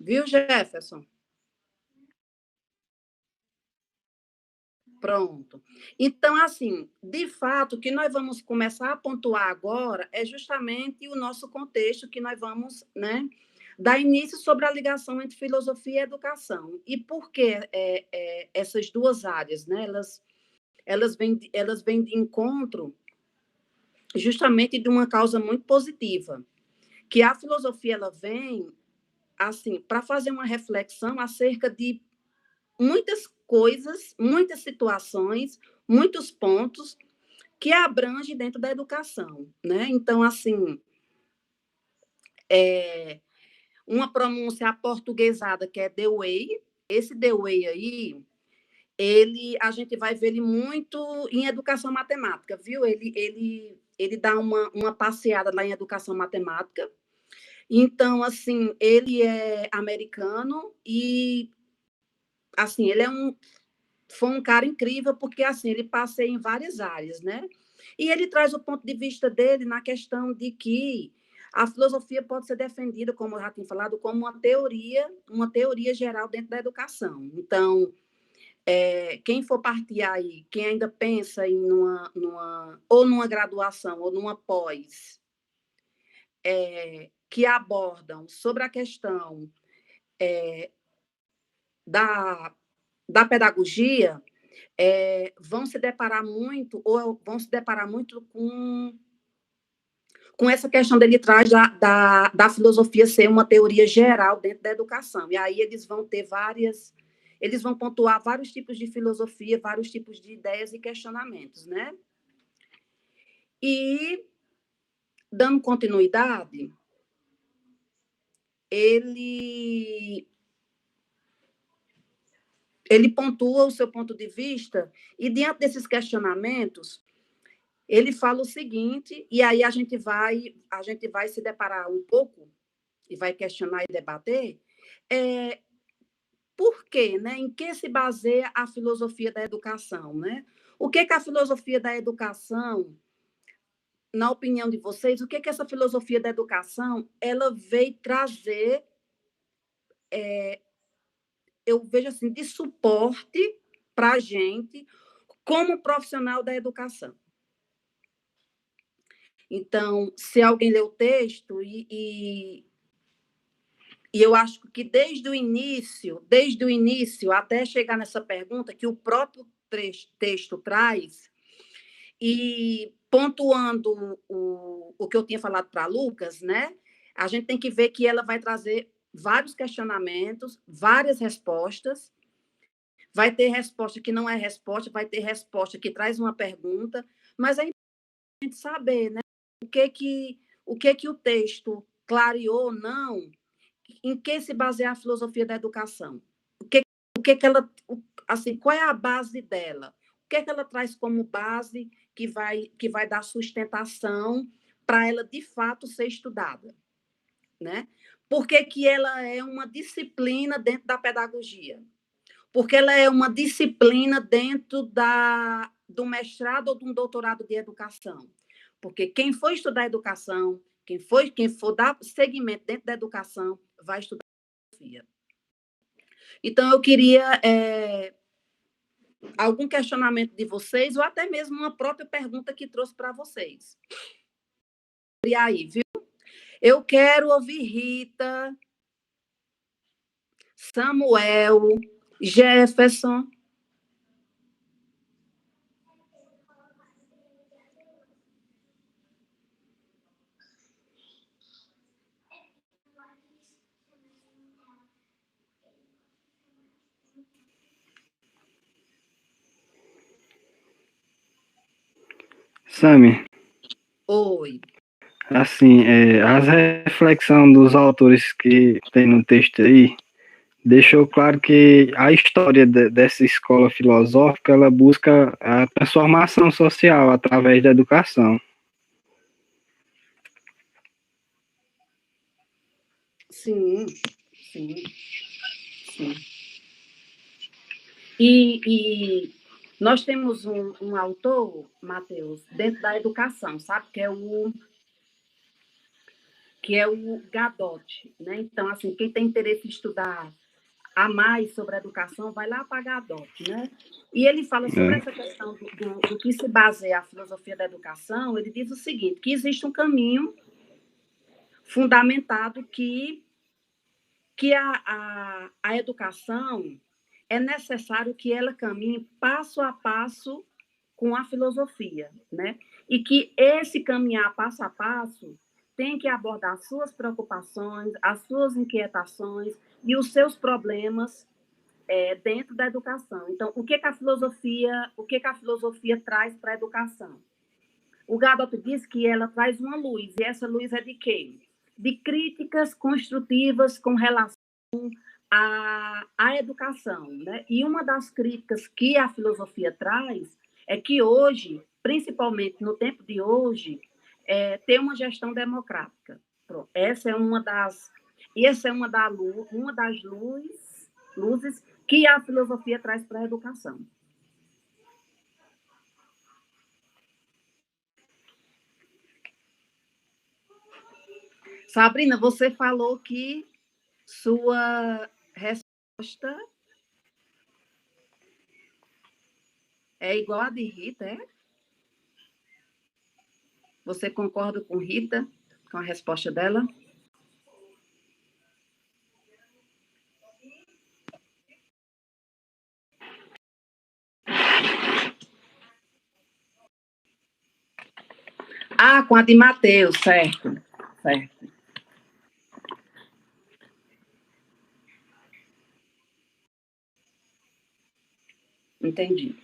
Viu, Jefferson? Pronto. Então, assim, de fato, o que nós vamos começar a pontuar agora é justamente o nosso contexto que nós vamos, né, dar início sobre a ligação entre filosofia e educação. E por que essas duas áreas, né, elas vêm de encontro justamente de uma causa muito positiva, que a filosofia ela vem assim para fazer uma reflexão acerca de muitas coisas, muitas situações, muitos pontos que abrange dentro da educação, né? Então, assim, uma pronúncia aportuguesada que é the way, esse the way aí, a gente vai ver ele muito em educação matemática, viu? Ele dá uma passeada lá em educação matemática. Então, assim, ele é americano e, assim, foi um cara incrível, porque assim, ele passeia em várias áreas, né? E ele traz o ponto de vista dele na questão de que a filosofia pode ser defendida, como eu já tinha falado, como uma teoria geral dentro da educação. Então, quem for partir aí, quem ainda pensa em ou numa graduação ou numa pós, que abordam sobre a questão da, da pedagogia, vão se deparar muito com essa questão dele traz da filosofia ser uma teoria geral dentro da educação. E aí eles vão pontuar vários tipos de filosofia, vários tipos de ideias e questionamentos, né? E, dando continuidade, ele pontua o seu ponto de vista e, diante desses questionamentos, ele fala o seguinte, e aí a gente vai se deparar um pouco e vai questionar e debater, por quê, né? Em que se baseia a filosofia da educação, né? O que a filosofia da educação, na opinião de vocês, o que essa filosofia da educação ela veio trazer, eu vejo assim, de suporte para a gente como profissional da educação. Então, se alguém lê o texto e eu acho que desde o início, até chegar nessa pergunta que o próprio texto traz, e pontuando o que eu tinha falado para Lucas, né? A gente tem que ver que ela vai trazer vários questionamentos, várias respostas. Vai ter resposta que não é resposta, vai ter resposta que traz uma pergunta, mas é importante saber, né? O que o texto clareou ou não, em que se baseia a filosofia da educação? O que ela, assim, qual é a base dela? O que ela traz como base que vai dar sustentação para ela de fato ser estudada, né? Por que ela é uma disciplina dentro da pedagogia? Porque ela é uma disciplina dentro do mestrado ou de um doutorado de educação. Porque quem for estudar educação, quem for dar segmento dentro da educação, vai estudar filosofia. Então, eu queria algum questionamento de vocês, ou até mesmo uma própria pergunta que trouxe para vocês. E aí, viu? Eu quero ouvir Rita, Samuel, Jefferson. Sami, Oi. assim, as reflexões dos autores que tem no texto aí deixou claro que a história dessa escola filosófica ela busca a transformação social através da educação. Sim, sim, sim. E nós temos um autor, Matheus, dentro da educação, sabe? Que é que é o Gadot, né? Então, assim, quem tem interesse em estudar a mais sobre a educação, vai lá para Gadot, né? E ele fala sobre essa questão do que se baseia a filosofia da educação. Ele diz o seguinte, que existe um caminho fundamentado que a educação é necessário que ela caminhe passo a passo com a filosofia, né? E que esse caminhar passo a passo tem que abordar as suas preocupações, as suas inquietações e os seus problemas dentro da educação. Então, o que a filosofia traz para a educação? O Gadot diz que ela traz uma luz, e essa luz é de quê? De críticas construtivas com relação à educação, né? E uma das críticas que a filosofia traz é que hoje, principalmente no tempo de hoje, tem uma gestão democrática. Pronto. Essa é uma das luzes que a filosofia traz para a educação. Sabrina, você falou que sua resposta é igual a de Rita, é? Você concorda com Rita, com a resposta dela? Ah, com a de Mateus, certo. Certo. Entendi.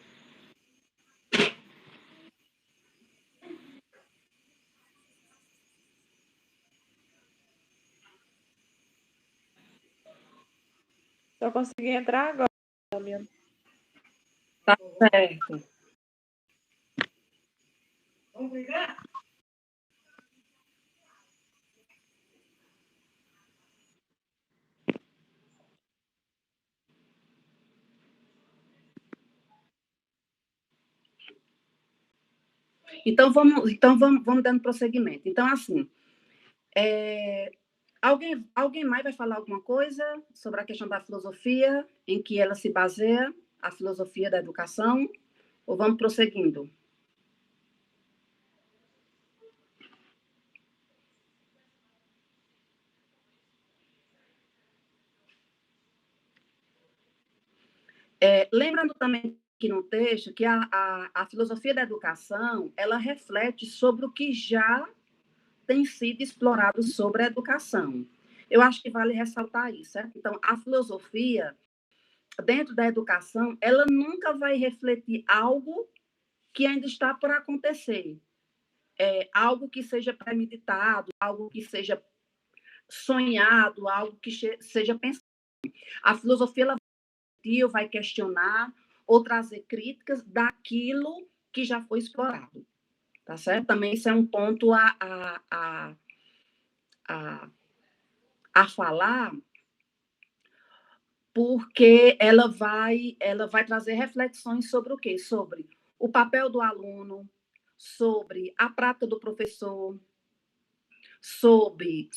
Só consegui entrar agora. Tá certo. Vamos brigar? Então, vamos dando prosseguimento. Então, assim, alguém mais vai falar alguma coisa sobre a questão da filosofia, em que ela se baseia, a filosofia da educação, ou vamos prosseguindo? Lembrando também que no texto que a filosofia da educação ela reflete sobre o que já tem sido explorado sobre a educação. Eu acho que vale ressaltar isso, certo? Então, a filosofia, dentro da educação, ela nunca vai refletir algo que ainda está por acontecer. Algo que seja premeditado, algo que seja sonhado, algo que seja pensado. A filosofia ela vai questionar ou trazer críticas daquilo que já foi explorado. Tá certo? Também isso é um ponto a falar, porque ela vai trazer reflexões sobre o quê? Sobre o papel do aluno, sobre a prática do professor, sobre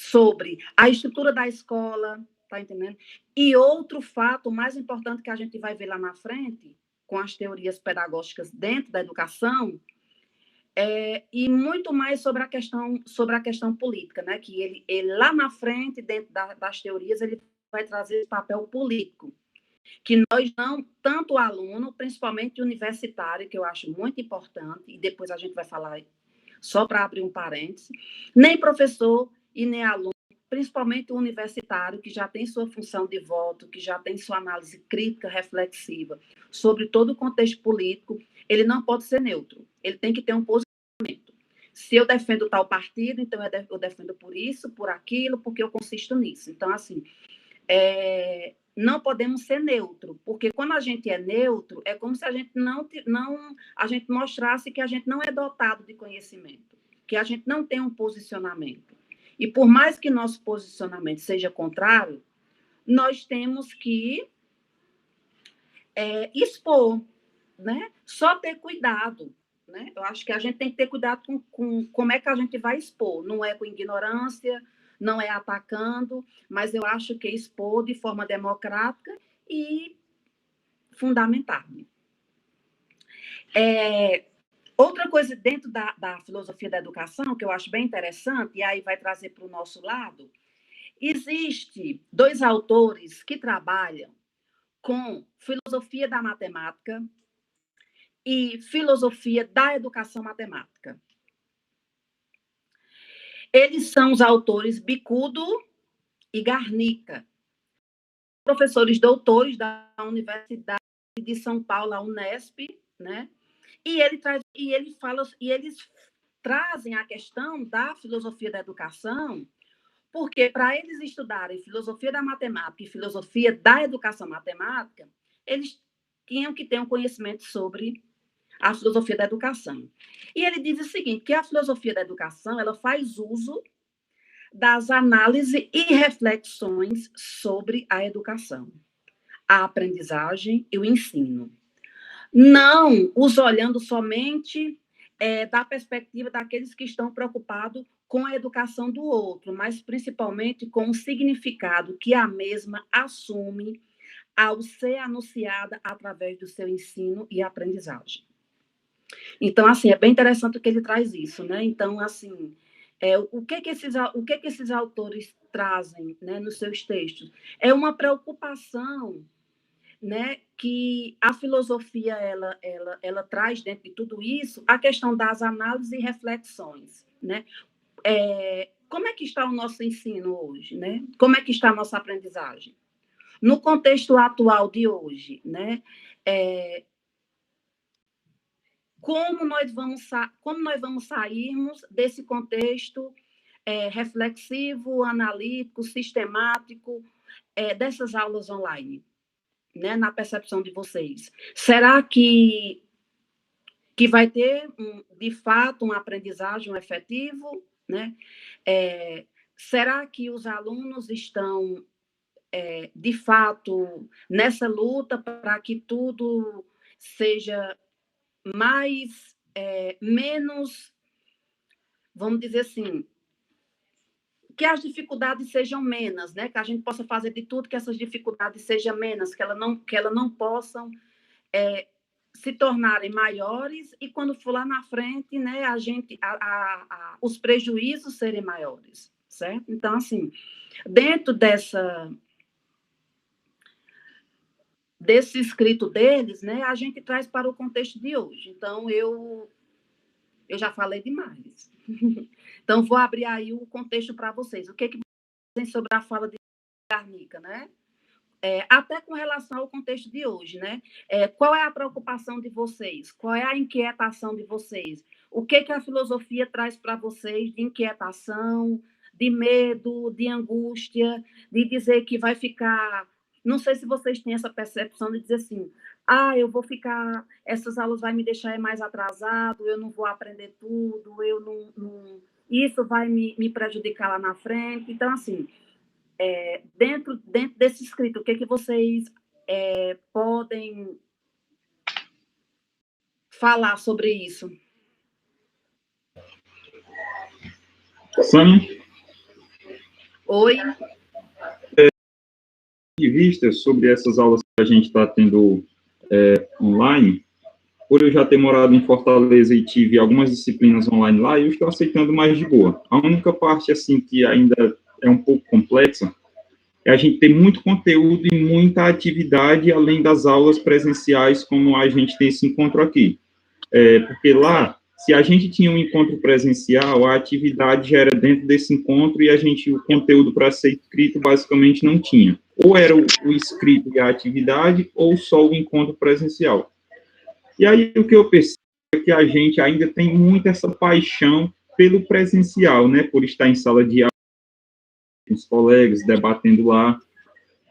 a estrutura da escola, tá entendendo? E outro fato mais importante que a gente vai ver lá na frente, com as teorias pedagógicas dentro da educação, e muito mais sobre a questão política, né? Que ele lá na frente, dentro das teorias, ele vai trazer esse papel político, que nós não, tanto o aluno, principalmente universitário, que eu acho muito importante, e depois a gente vai falar, só para abrir um parêntese, nem professor e nem aluno, principalmente o universitário, que já tem sua função de voto, que já tem sua análise crítica, reflexiva, sobre todo o contexto político, ele não pode ser neutro, ele tem que ter um posicionamento. Se eu defendo tal partido, então eu defendo por isso, por aquilo, porque eu consisto nisso. Então, assim, não podemos ser neutro, porque quando a gente é neutro, é como se a gente a gente mostrasse que a gente não é dotado de conhecimento, que a gente não tem um posicionamento. E por mais que nosso posicionamento seja contrário, nós temos que expor, né? Só ter cuidado, né? Eu acho que a gente tem que ter cuidado com como é que a gente vai expor. Não é com ignorância, não é atacando, mas eu acho que expor de forma democrática e fundamentada. Outra coisa dentro da filosofia da educação, que eu acho bem interessante, e aí vai trazer para o nosso lado, existe 2 autores que trabalham com filosofia da matemática e filosofia da educação matemática. Eles são os autores Bicudo e Garnica, professores doutores da Universidade de São Paulo, a Unesp, né? E eles trazem a questão da filosofia da educação, porque para eles estudarem filosofia da matemática e filosofia da educação matemática, eles tinham que ter um conhecimento sobre a filosofia da educação. E ele diz o seguinte, que a filosofia da educação, ela faz uso das análises e reflexões sobre a educação, a aprendizagem e o ensino. Não os olhando somente da perspectiva daqueles que estão preocupados com a educação do outro, mas principalmente com o significado que a mesma assume ao ser anunciada através do seu ensino e aprendizagem. Então, assim, é bem interessante que ele traz isso, né? Então, assim, o que esses autores trazem, né, nos seus textos? É uma preocupação, né, que a filosofia ela traz dentro de tudo isso a questão das análises e reflexões, né? Como é que está o nosso ensino hoje, né? Como é que está a nossa aprendizagem? No contexto atual de hoje, né? Como nós vamos sairmos desse contexto reflexivo, analítico, sistemático, dessas aulas online, né, na percepção de vocês? Será que vai ter, de fato, uma aprendizagem efetivo, né? Será que os alunos estão, de fato, nessa luta para que tudo seja menos, vamos dizer assim, que as dificuldades sejam menos, né? Que a gente possa fazer de tudo que essas dificuldades sejam menos, que elas não possam se tornarem maiores e quando for lá na frente, né, os prejuízos serem maiores, certo? Então, assim, dentro desse escrito deles, né, a gente traz para o contexto de hoje. Então, eu já falei demais. Então, vou abrir aí o contexto para vocês. O que vocês dizem sobre a fala de Garnica, né? Até com relação ao contexto de hoje, né? Qual é a preocupação de vocês? Qual é a inquietação de vocês? O que a filosofia traz para vocês de inquietação, de medo, de angústia, de dizer que vai ficar... Não sei se vocês têm essa percepção de dizer assim, eu vou ficar... Essas aulas vão me deixar mais atrasado, eu não vou aprender tudo, eu não isso vai me prejudicar lá na frente. Então, assim... dentro desse escrito, o que vocês podem falar sobre isso? Sânia? Oi? De vista sobre essas aulas que a gente está tendo online, por eu já ter morado em Fortaleza e tive algumas disciplinas online lá, eu estou aceitando mais de boa. A única parte, assim, que ainda é um pouco complexa é a gente ter muito conteúdo e muita atividade, além das aulas presenciais, como a gente tem esse encontro aqui. Porque lá, se a gente tinha um encontro presencial, a atividade já era dentro desse encontro e o conteúdo para ser escrito basicamente não tinha. Ou era o escrito e a atividade, ou só o encontro presencial. E aí o que eu percebo é que a gente ainda tem muito essa paixão pelo presencial, né? Por estar em sala de aula, com os colegas, debatendo lá.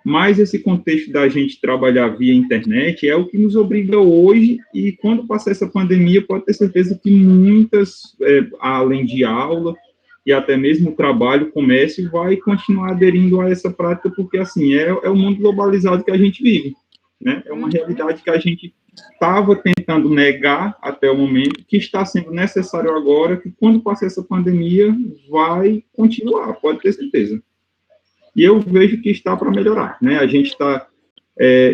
Mas esse contexto da gente trabalhar via internet é o que nos obriga hoje, e quando passar essa pandemia, pode ter certeza que muitas, além de aula, e até mesmo o trabalho, o comércio, vai continuar aderindo a essa prática, porque, assim, é o mundo globalizado que a gente vive, né? É uma realidade que a gente estava tentando negar até o momento, que está sendo necessário agora, que quando passar essa pandemia, vai continuar, pode ter certeza. E eu vejo que está para melhorar, né? A gente está...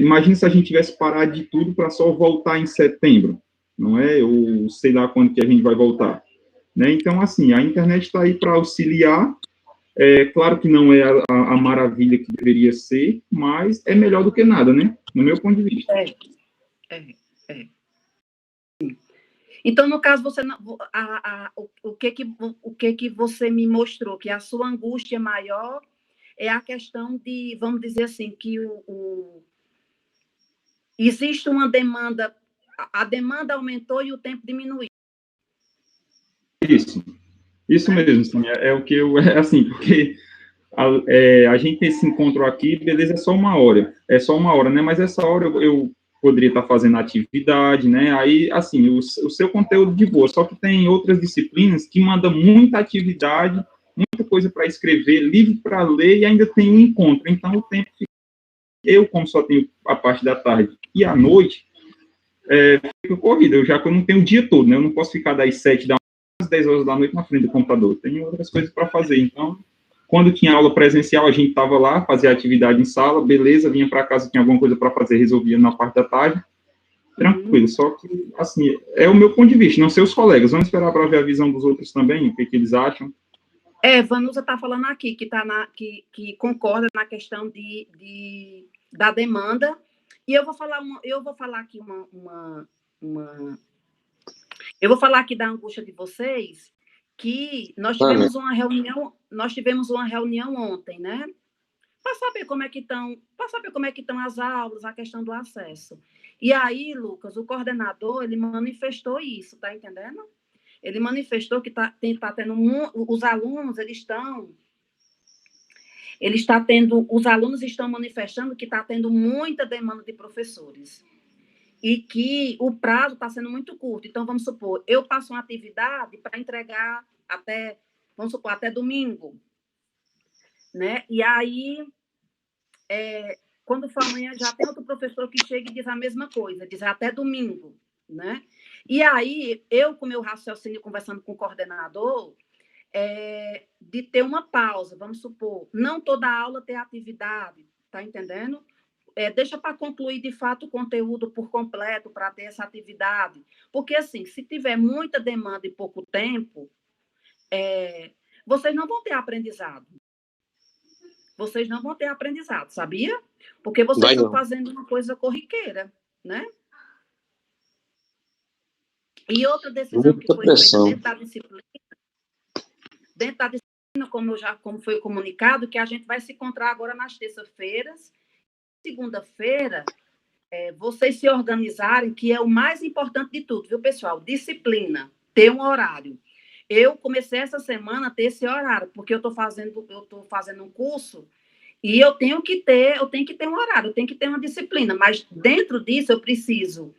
imagina se a gente tivesse parado de tudo para só voltar em setembro, não é? Ou sei lá quando que a gente vai voltar. Né? Então, assim, a internet está aí para auxiliar. Claro que não é a maravilha que deveria ser, mas é melhor do que nada, né? No meu ponto de vista. Então, no caso, você não, o que você me mostrou, que a sua angústia maior é a questão de, vamos dizer assim, que existe uma demanda, a demanda aumentou e o tempo diminuiu. Isso mesmo, assim, é o que eu, assim, porque a gente tem esse encontro aqui, beleza, é só uma hora, né, mas essa hora eu poderia estar fazendo atividade, né, aí, assim, o seu conteúdo de boa, só que tem outras disciplinas que mandam muita atividade, muita coisa para escrever, livro para ler e ainda tem um encontro, então o tempo eu, como só tenho a parte da tarde e à noite, fica corrida, já que eu não tenho o dia todo, né, eu não posso ficar das 7 da às 10 horas da noite na frente do computador. Tem outras coisas para fazer. Então, quando tinha aula presencial, a gente estava lá, fazia atividade em sala, beleza, vinha para casa, tinha alguma coisa para fazer, resolvia na parte da tarde, tranquilo. Só que, assim, é o meu ponto de vista, não sei os colegas. Vamos esperar para ver a visão dos outros também, o que eles acham. Vanusa está falando aqui, que concorda na questão da demanda. E eu vou falar aqui eu vou falar aqui da angústia de vocês, que nós tivemos uma reunião ontem, né? Para saber como é que estão as aulas, a questão do acesso. E aí, Lucas, o coordenador, ele manifestou isso, tá entendendo? Ele manifestou que os alunos, os alunos estão manifestando que está tendo muita demanda de professores. E que o prazo está sendo muito curto. Então, vamos supor, eu passo uma atividade para entregar até domingo, né? E aí, quando for amanhã, já tem outro professor que chega e diz a mesma coisa, diz até domingo, né? E aí, eu, com o meu raciocínio, conversando com o coordenador, de ter uma pausa, vamos supor, não toda aula tem atividade, tá entendendo? Deixa para concluir, de fato, o conteúdo por completo, para ter essa atividade. Porque, assim, se tiver muita demanda e pouco tempo, vocês não vão ter aprendizado. Vocês não vão ter aprendizado, sabia? Porque vocês estão fazendo uma coisa corriqueira, né? E outra decisão que foi feita dentro da disciplina, como foi comunicado, que a gente vai se encontrar agora nas terças-feiras, segunda-feira, vocês se organizarem, que é o mais importante de tudo, viu, pessoal? Disciplina, ter um horário. Eu comecei essa semana a ter esse horário, porque eu estou fazendo um curso e eu tenho que ter um horário, eu tenho que ter uma disciplina, mas dentro disso eu preciso.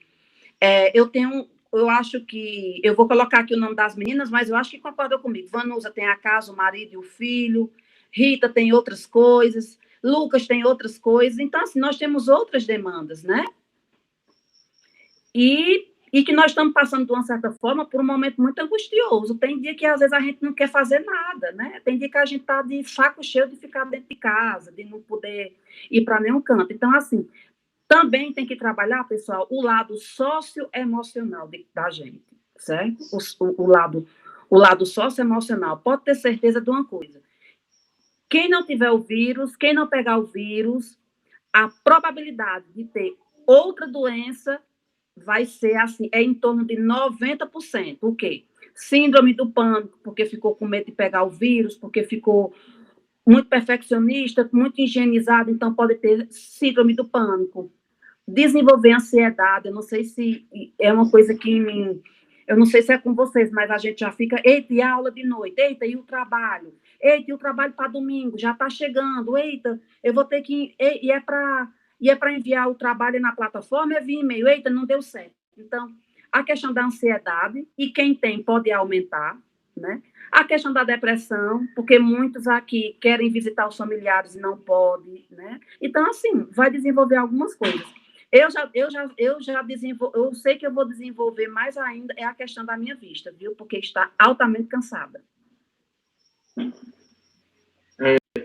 Eu acho que... Eu vou colocar aqui o nome das meninas, mas eu acho que concordam comigo. Vanusa tem a casa, o marido e o filho. Rita tem outras coisas. Lucas tem outras coisas. Então, assim, nós temos outras demandas, né? E que nós estamos passando, de uma certa forma, por um momento muito angustioso. Tem dia que, às vezes, a gente não quer fazer nada, né? Tem dia que a gente está de saco cheio de ficar dentro de casa, de não poder ir para nenhum canto. Então, assim, também tem que trabalhar, pessoal, o lado socioemocional da gente, certo? O lado socioemocional. Pode ter certeza de uma coisa. Quem não tiver o vírus, quem não pegar o vírus, a probabilidade de ter outra doença vai ser assim, em torno de 90%. O quê? Síndrome do pânico, porque ficou com medo de pegar o vírus, porque ficou muito perfeccionista, muito higienizado, então pode ter síndrome do pânico. Desenvolver ansiedade, eu não sei se é uma coisa que eu não sei se é com vocês, mas a gente já fica, eita, e a aula de noite? Eita, e o trabalho? Eita, e o trabalho para domingo? Já está chegando. Eita, eu vou ter que... E é para enviar o trabalho na plataforma, é via e-mail. Eita, não deu certo. Então, a questão da ansiedade, e quem tem pode aumentar, né? A questão da depressão, porque muitos aqui querem visitar os familiares e não podem, né? Então, assim, vai desenvolver algumas coisas. Eu sei que eu vou desenvolver mais ainda é a questão da minha vista, viu? Porque está altamente cansada.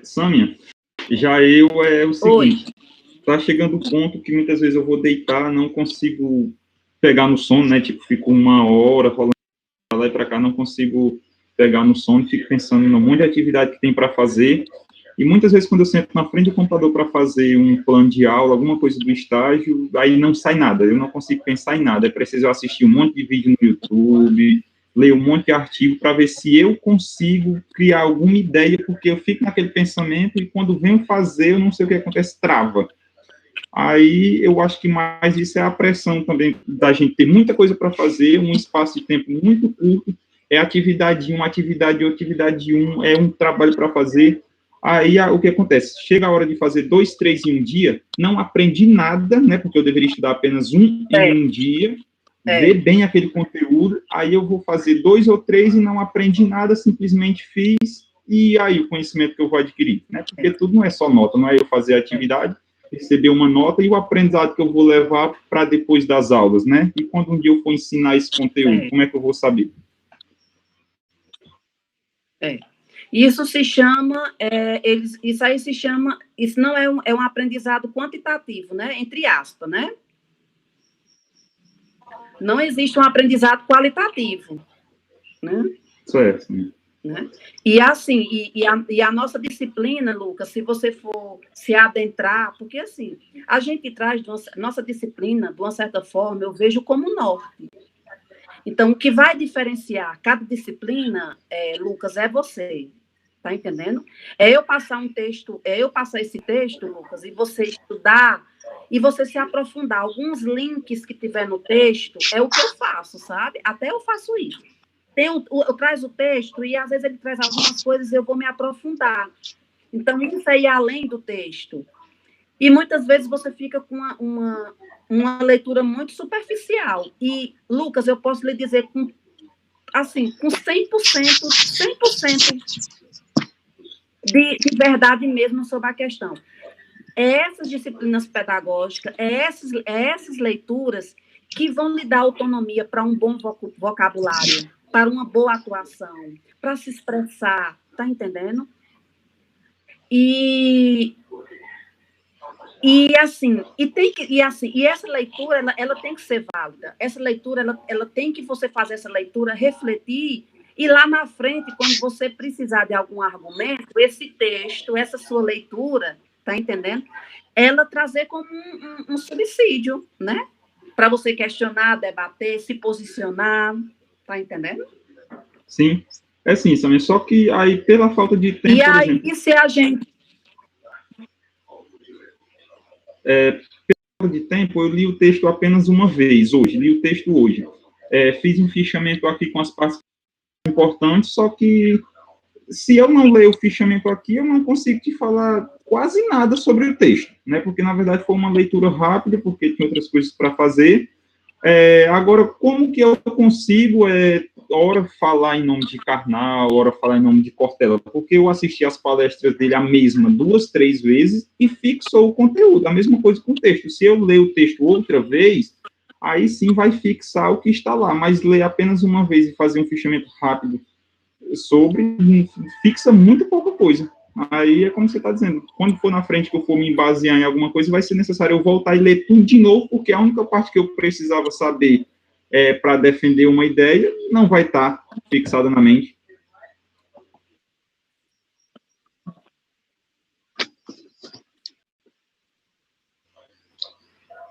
Sâmia, já é o seguinte, tá chegando o ponto que muitas vezes eu vou deitar, não consigo pegar no sono, né? Tipo, fico 1 hora rolando pra lá e para cá, não consigo pegar no sono, fico pensando em um monte de atividade que tem para fazer. E muitas vezes, quando eu sento na frente do computador para fazer um plano de aula, alguma coisa do estágio, aí não sai nada, eu não consigo pensar em nada. É preciso assistir um monte de vídeo no YouTube, ler um monte de artigo para ver se eu consigo criar alguma ideia, porque eu fico naquele pensamento e quando venho fazer, eu não sei o que acontece, trava. Aí eu acho que mais isso é a pressão também da gente ter muita coisa para fazer, um espaço de tempo muito curto, é atividade 1, atividade 1, é um trabalho para fazer. Aí o que acontece? Chega a hora de fazer 2, 3 em um dia, não aprendi nada, né? Porque eu deveria estudar apenas em um dia, ver bem aquele conteúdo, aí eu vou fazer 2 ou 3 e não aprendi nada, simplesmente fiz, e aí o conhecimento que eu vou adquirir, né? Porque tudo não é só nota, não é eu fazer a atividade, receber uma nota e o aprendizado que eu vou levar para depois das aulas, né? E quando um dia eu for ensinar esse conteúdo, como é que eu vou saber? Isso se chama, isso não é um aprendizado quantitativo, né? Entre aspas, né? Não existe um aprendizado qualitativo, né? Certo. Né? E assim, a nossa disciplina, Lucas, se você for se adentrar, porque assim, a gente traz nossa disciplina, de uma certa forma, eu vejo como norte. Então, o que vai diferenciar cada disciplina, Lucas, é você. Tá entendendo? Eu passar esse texto, Lucas, e você estudar, e você se aprofundar. Alguns links que tiver no texto, é o que eu faço, sabe? Até eu faço isso. Eu trago o texto, e às vezes ele traz algumas coisas, eu vou me aprofundar. Então, isso aí é além do texto. E muitas vezes você fica com uma leitura muito superficial. E, Lucas, eu posso lhe dizer com 100% de verdade mesmo sobre a questão. Essas disciplinas pedagógicas, essas leituras que vão lhe dar autonomia para um bom vocabulário, para uma boa atuação, para se expressar, tá entendendo? E essa leitura, ela tem que ser válida. Essa leitura, ela tem que você fazer essa leitura, refletir, e lá na frente, quando você precisar de algum argumento, esse texto, essa sua leitura, tá entendendo? Ela trazer como um subsídio, né? Para você questionar, debater, se posicionar, tá entendendo? Sim, é sim, Samir, só que aí, pela falta de tempo, e aí, exemplo, se a gente... pela falta de tempo, eu li o texto apenas uma vez, li o texto hoje. Fiz um fichamento aqui com as partes importantes, só que se eu não ler o fichamento aqui, eu não consigo te falar quase nada sobre o texto, né? Porque, na verdade, foi uma leitura rápida, porque tinha outras coisas para fazer. Agora, como que eu consigo, hora falar em nome de Karnal, hora falar em nome de Cortella? Porque eu assisti as palestras dele a mesma 2, 3 vezes e fixou o conteúdo, a mesma coisa com o texto. Se eu ler o texto outra vez, aí sim vai fixar o que está lá, mas ler apenas uma vez e fazer um fichamento rápido fixa muito pouca coisa. Aí é como você está dizendo, quando for na frente que eu for me basear em alguma coisa, vai ser necessário eu voltar e ler tudo de novo, porque a única parte que eu precisava saber para defender uma ideia não vai estar fixada na mente.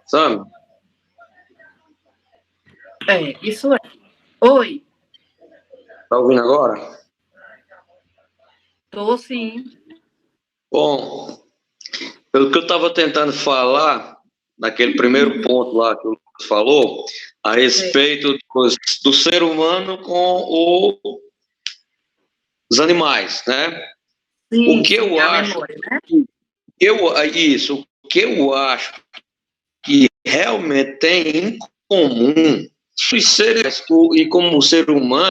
Sam? Isso é. Oi. Tá ouvindo agora? Tô sim. Bom, pelo que eu estava tentando falar, naquele primeiro ponto lá que o Lucas falou, a respeito do ser humano com os animais, né? Sim, o que eu acho, memória, né? o que eu acho que realmente tem em comum os seres e como o ser humano,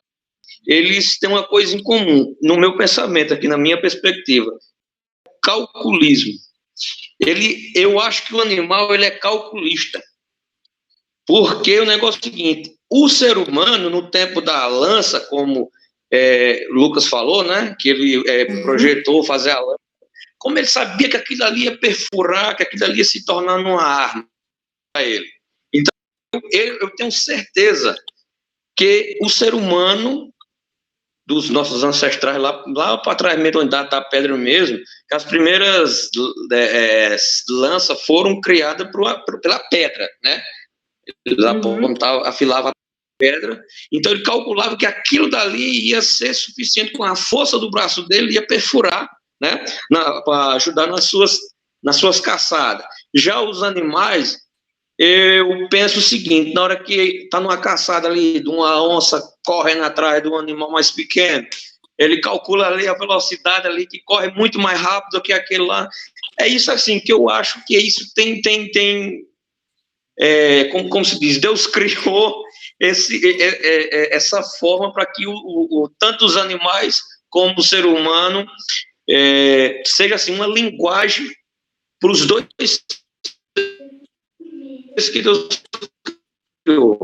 eles têm uma coisa em comum, no meu pensamento aqui, na minha perspectiva, calculismo. eu acho que o animal ele é calculista. Porque o negócio é o seguinte, o ser humano, no tempo da lança, como Lucas falou, né, que ele projetou fazer a lança, como ele sabia que aquilo ali ia perfurar, que aquilo ali ia se tornar uma arma para ele. Então, eu tenho certeza que o ser humano, dos nossos ancestrais, lá para trás mesmo, onde dá pedra mesmo, que as primeiras lanças foram criadas pela pedra, né? Ele apontava, afilava a pedra, então ele calculava que aquilo dali ia ser suficiente, com a força do braço dele, ia perfurar, né, para ajudar nas suas caçadas. Já os animais, eu penso o seguinte, na hora que está numa caçada ali, de uma onça correndo atrás de um animal mais pequeno, ele calcula ali a velocidade ali, que corre muito mais rápido do que aquele lá. É isso assim, que eu acho que isso tem como se diz, Deus criou essa forma para que tanto os animais como o ser humano seja assim uma linguagem para os dois que Deus criou.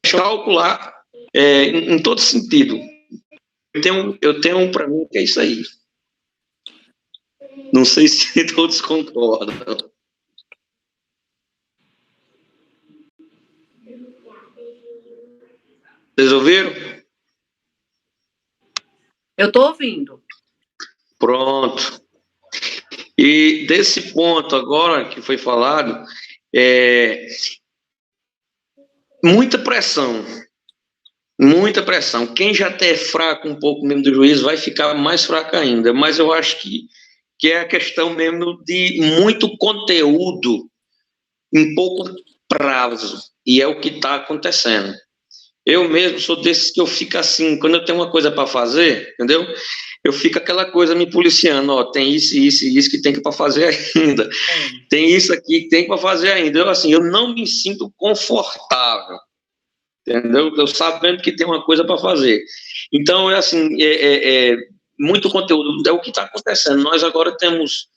Calcular em todo sentido. Eu tenho para mim que é isso aí. Não sei se todos concordam. Vocês ouviram? Eu estou ouvindo. Pronto. E desse ponto agora que foi falado, muita pressão. Muita pressão. Quem já é fraco um pouco mesmo do juízo vai ficar mais fraco ainda. Mas eu acho que é a questão mesmo de muito conteúdo em pouco prazo. E é o que está acontecendo. Eu mesmo sou desses que eu fico assim, quando eu tenho uma coisa para fazer, entendeu? Eu fico aquela coisa me policiando, ó, tem isso, isso e isso que tem que para fazer ainda. Tem isso aqui que tem para fazer ainda. Eu não me sinto confortável, entendeu? Eu sabendo que tem uma coisa para fazer. Então, muito conteúdo, é o que está acontecendo. Nós agora nós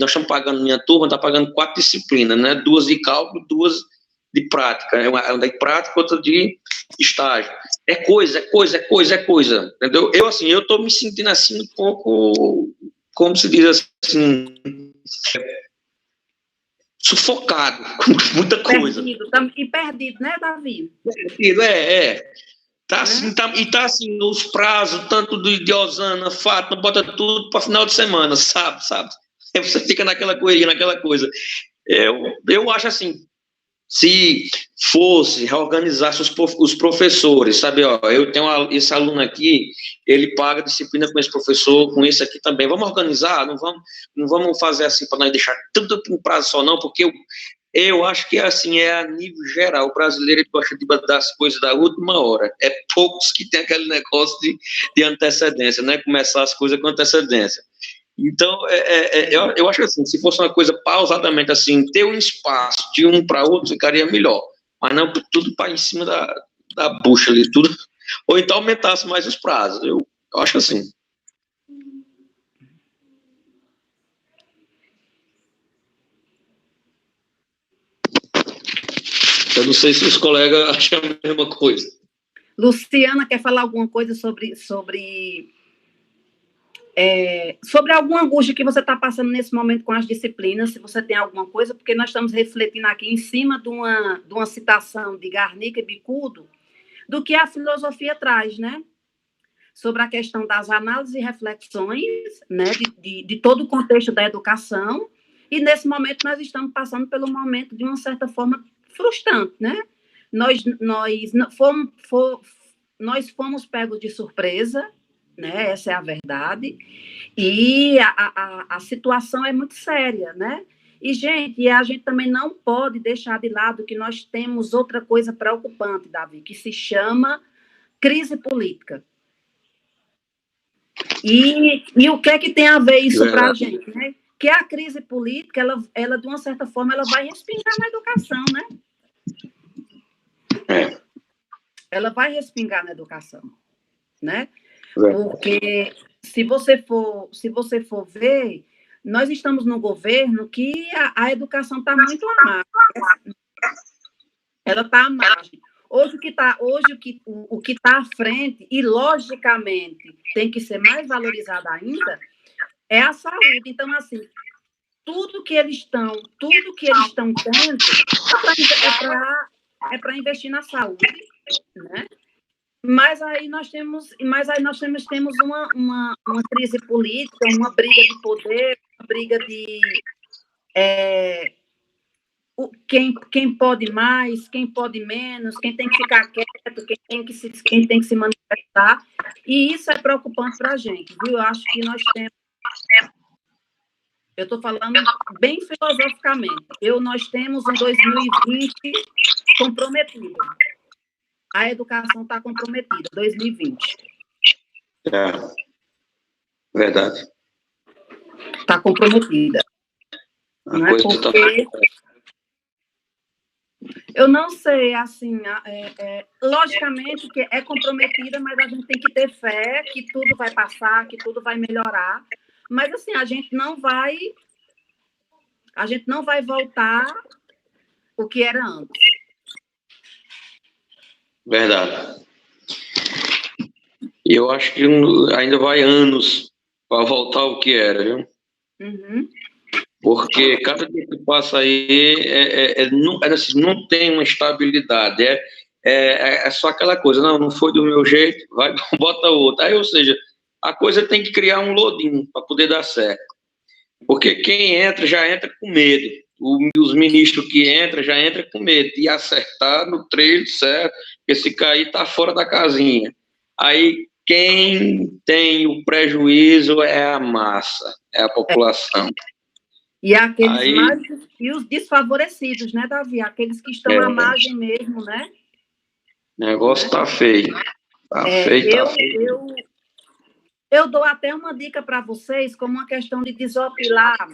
estamos pagando, minha turma está pagando 4 disciplinas, né? 2 de cálculo, 2 de prática, uma de prática, outra de estágio. É coisa, entendeu? Eu estou me sentindo assim um pouco, como se diz assim, sufocado com muita coisa. Perdido, né, Davi? Perdido, Tá assim, tá assim, os prazos, tanto de Osana, Fátima, bota tudo para final de semana, sabe? Aí você fica naquela correria, naquela coisa. Eu acho assim, se fosse reorganizasse os professores, sabe, ó, eu tenho esse aluno aqui, ele paga disciplina com esse professor, com esse aqui também, vamos organizar, não vamos fazer assim para nós deixar tudo em prazo só não, porque eu acho que assim é a nível geral, o brasileiro gosta de botar as coisas da última hora, é poucos que tem aquele negócio de antecedência, né, começar as coisas com antecedência. Então, eu acho assim, se fosse uma coisa pausadamente assim, ter um espaço de um para outro ficaria melhor, mas não tudo para em cima da bucha ali, tudo, ou então aumentasse mais os prazos, eu acho assim. Eu não sei se os colegas acham a mesma coisa. Luciana, quer falar alguma coisa sobre alguma angústia que você está passando nesse momento com as disciplinas, se você tem alguma coisa, porque nós estamos refletindo aqui em cima de uma citação de Garnica e Bicudo, do que a filosofia traz, né? Sobre a questão das análises e reflexões, né? De todo o contexto da educação, e nesse momento nós estamos passando pelo momento de uma certa forma frustrante, né? Nós fomos pegos de surpresa, né? Essa é a verdade, e a situação é muito séria, né? E, gente, a gente também não pode deixar de lado que nós temos outra coisa preocupante, Davi, que se chama crise política. E o que é que tem a ver isso para a gente, né? Que a crise política, ela, de uma certa forma, ela vai respingar na educação, né? Ela vai respingar na educação, né? Porque se você for ver, nós estamos num governo que a educação está muito à margem. Ela está à margem. Hoje, o que está à frente, e logicamente tem que ser mais valorizado ainda, é a saúde. Então, assim, tudo que eles estão tendo é para investir na saúde, né? Mas aí nós temos uma crise política, uma briga de poder, uma briga de quem pode mais, quem pode menos, quem tem que ficar quieto, quem tem que se manifestar, e isso é preocupante para a gente, viu? Eu acho que nós temos. Eu estou falando bem filosoficamente. Nós temos um 2020 comprometido. A educação está comprometida, 2020. É, verdade. Está comprometida. Não é porque... Eu não sei, assim, logicamente que é comprometida, mas a gente tem que ter fé que tudo vai passar, que tudo vai melhorar. Mas, assim, a gente não vai voltar o que era antes. Verdade. E eu acho que ainda vai anos para voltar ao que era, viu? Uhum. Porque cada dia que passa aí não tem uma estabilidade. É só aquela coisa, não foi do meu jeito, vai, bota outra. Aí, ou seja, a coisa tem que criar um lodinho para poder dar certo. Porque quem entra, já entra com medo. Os ministros que entram, já entram com medo de acertar no trilho certo, porque se cair, está fora da casinha. Aí, quem tem o prejuízo é a massa, é a população. E e os desfavorecidos, né, Davi? Aqueles que estão à margem mesmo, né? O negócio está feio. Está feio. Eu dou até uma dica para vocês, como uma questão de desopilar.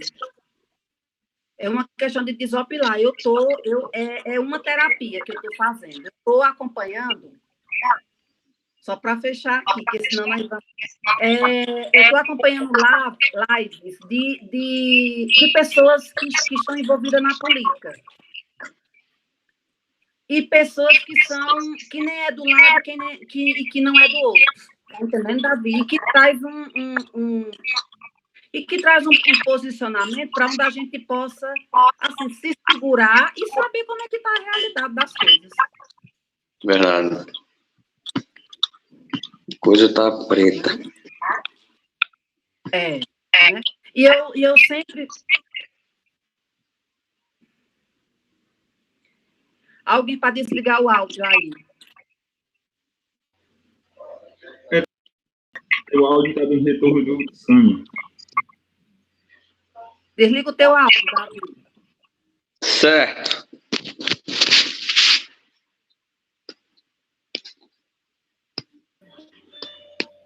É uma questão de desopilar. É uma terapia que eu estou fazendo. Eu estou acompanhando, só para fechar aqui, porque senão nós vamos... eu estou acompanhando lives de pessoas que estão envolvidas na política. E pessoas que nem é do lado e que não é do outro. Está entendendo, Davi? E que traz um posicionamento para onde a gente possa, assim, se segurar e saber como é que está a realidade das coisas. Verdade. A coisa está preta. Né? E eu sempre... Alguém para desligar o áudio aí. O áudio está dando retorno do Sânia. Desliga o teu áudio, Davi. Certo.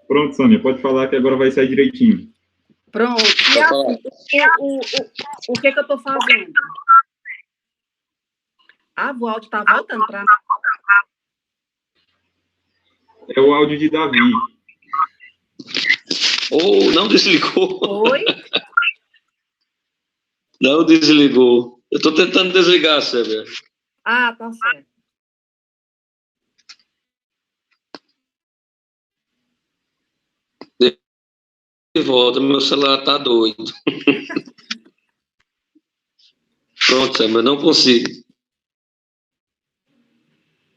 Pronto, Sânia, pode falar que agora vai sair direitinho. Pronto. E assim, o que eu estou fazendo? O áudio está voltando para mim. É o áudio de Davi. Não desligou. Oi? Não desligou. Eu estou tentando desligar, Sérgio. Tá certo. De volta, meu celular está doido. Pronto, Sérgio, mas não consigo.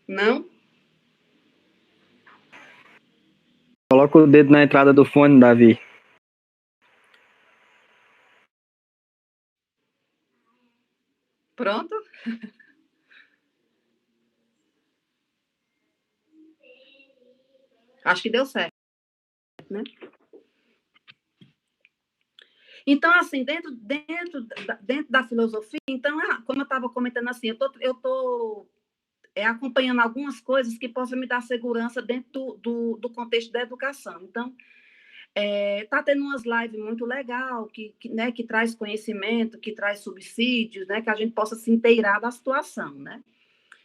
Não? Coloca o dedo na entrada do fone, Davi. Pronto? Acho que deu certo, né? Então, assim, dentro da filosofia, então, como eu estava comentando assim, eu tô acompanhando algumas coisas que possam me dar segurança dentro do contexto da educação. Então, está tendo umas lives muito legal, né, que traz conhecimento, que traz subsídios, né, que a gente possa se inteirar da situação, né?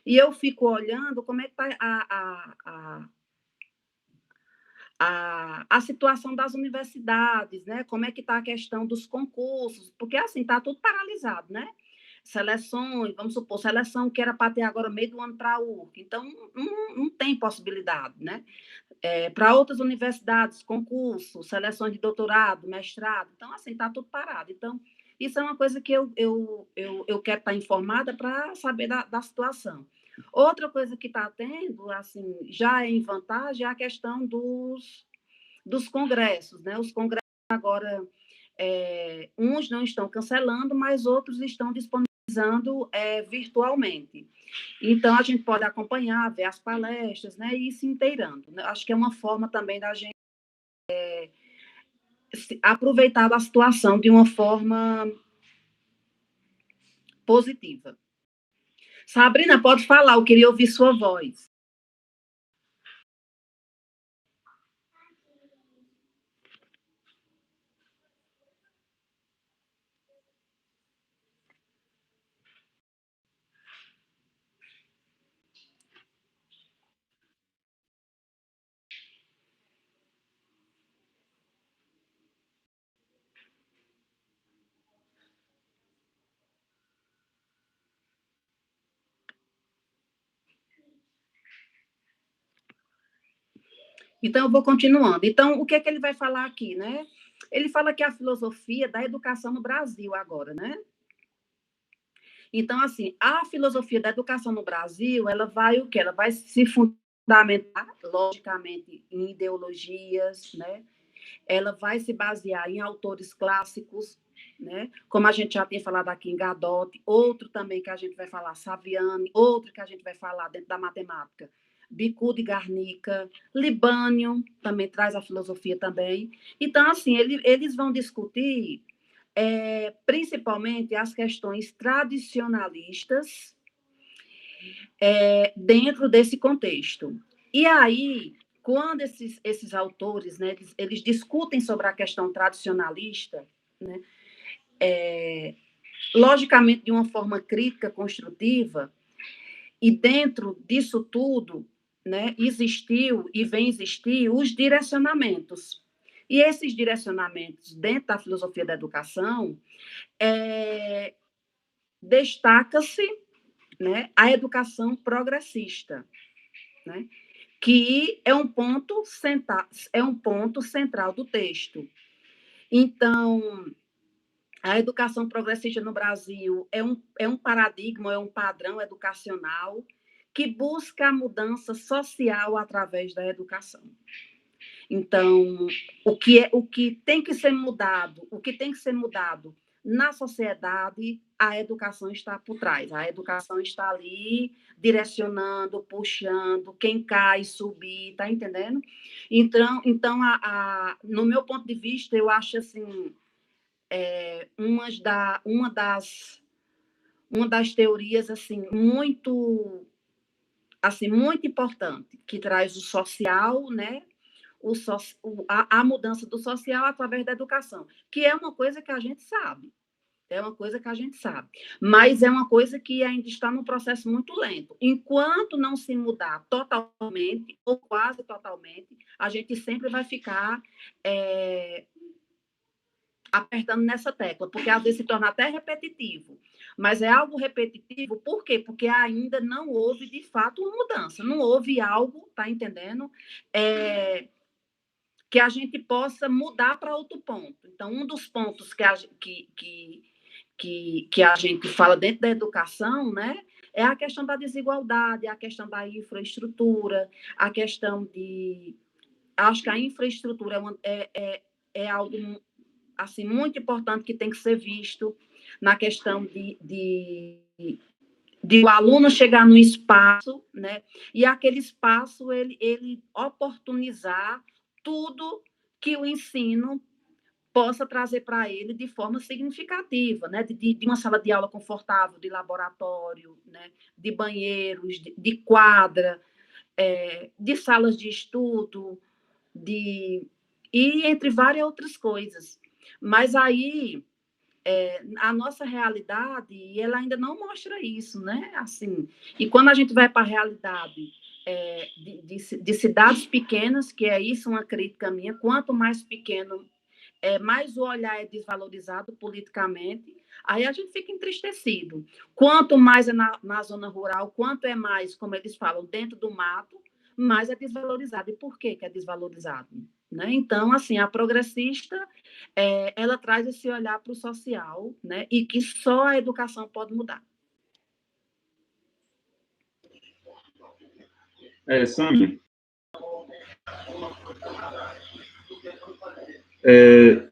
E eu fico olhando como é que está a situação das universidades, né? Como é que está a questão dos concursos, porque assim está tudo paralisado, né? Seleções, vamos supor, seleção que era para ter agora meio do ano para a URC, então não tem possibilidade, né? Para outras universidades, concursos, seleções de doutorado, mestrado, então assim está tudo parado. Então isso é uma coisa que eu quero estar informada para saber da situação. Outra coisa que está tendo, assim, já é em vantagem, é a questão dos congressos, né? Os congressos agora, uns não estão cancelando, mas outros estão disponibilizando virtualmente. Então, a gente pode acompanhar, ver as palestras, né? E ir se inteirando, né? Acho que é uma forma também da gente aproveitar a situação de uma forma positiva. Sabrina, pode falar, eu queria ouvir sua voz. Então, eu vou continuando. Então, o que é que ele vai falar aqui, né? Ele fala que a filosofia da educação no Brasil agora, né? Então, assim, a filosofia da educação no Brasil, ela vai o quê? Ela vai se fundamentar, logicamente, em ideologias, né? Ela vai se basear em autores clássicos, né? Como a gente já tinha falado aqui em Gadotti, outro também que a gente vai falar, Saviani, outro que a gente vai falar dentro da matemática, Bicudo e Garnica, Libânio também traz a filosofia também. Então, assim, eles vão discutir principalmente as questões tradicionalistas dentro desse contexto. E aí, quando esses autores, né, eles discutem sobre a questão tradicionalista, né, logicamente de uma forma crítica, construtiva, e dentro disso tudo, né, existiu e vem existir os direcionamentos. E esses direcionamentos, dentro da filosofia da educação, destaca-se, né, a educação progressista, né, que é um ponto central do texto. Então, a educação progressista no Brasil é um paradigma, é um padrão educacional que busca a mudança social através da educação. Então, o que tem que ser mudado na sociedade, a educação está por trás. A educação está ali direcionando, puxando, quem cai, subir, está entendendo? Então no meu ponto de vista, eu acho assim, uma das teorias assim muito importante, que traz o social, né? A mudança do social através da educação, que é uma coisa que a gente sabe. Mas é uma coisa que ainda está num processo muito lento. Enquanto não se mudar totalmente, ou quase totalmente, a gente sempre vai ficar apertando nessa tecla, porque às vezes se torna até repetitivo. Mas é algo repetitivo, por quê? Porque ainda não houve, de fato, uma mudança. Não houve algo, tá entendendo? Que a gente possa mudar para outro ponto. Então, um dos pontos que a gente fala dentro da educação, né, é a questão da desigualdade, a questão da infraestrutura, a questão de... Acho que a infraestrutura é algo assim, muito importante que tem que ser visto na questão de o aluno chegar no espaço, né, e aquele espaço ele oportunizar tudo que o ensino possa trazer para ele de forma significativa, né? De uma sala de aula confortável, de laboratório, né? De banheiros, de quadra, de salas de estudo, e entre várias outras coisas. Mas aí a nossa realidade ela ainda não mostra isso, né? Assim, e quando a gente vai para a realidade de cidades pequenas, que é isso uma crítica minha, quanto mais pequeno, mais o olhar é desvalorizado politicamente, aí a gente fica entristecido. Quanto mais é na zona rural, quanto é mais, como eles falam, dentro do mato, mais é desvalorizado. E por que é desvalorizado? Né? Então, assim, a progressista, ela traz esse olhar para o social, né? E que só a educação pode mudar. Sâmia,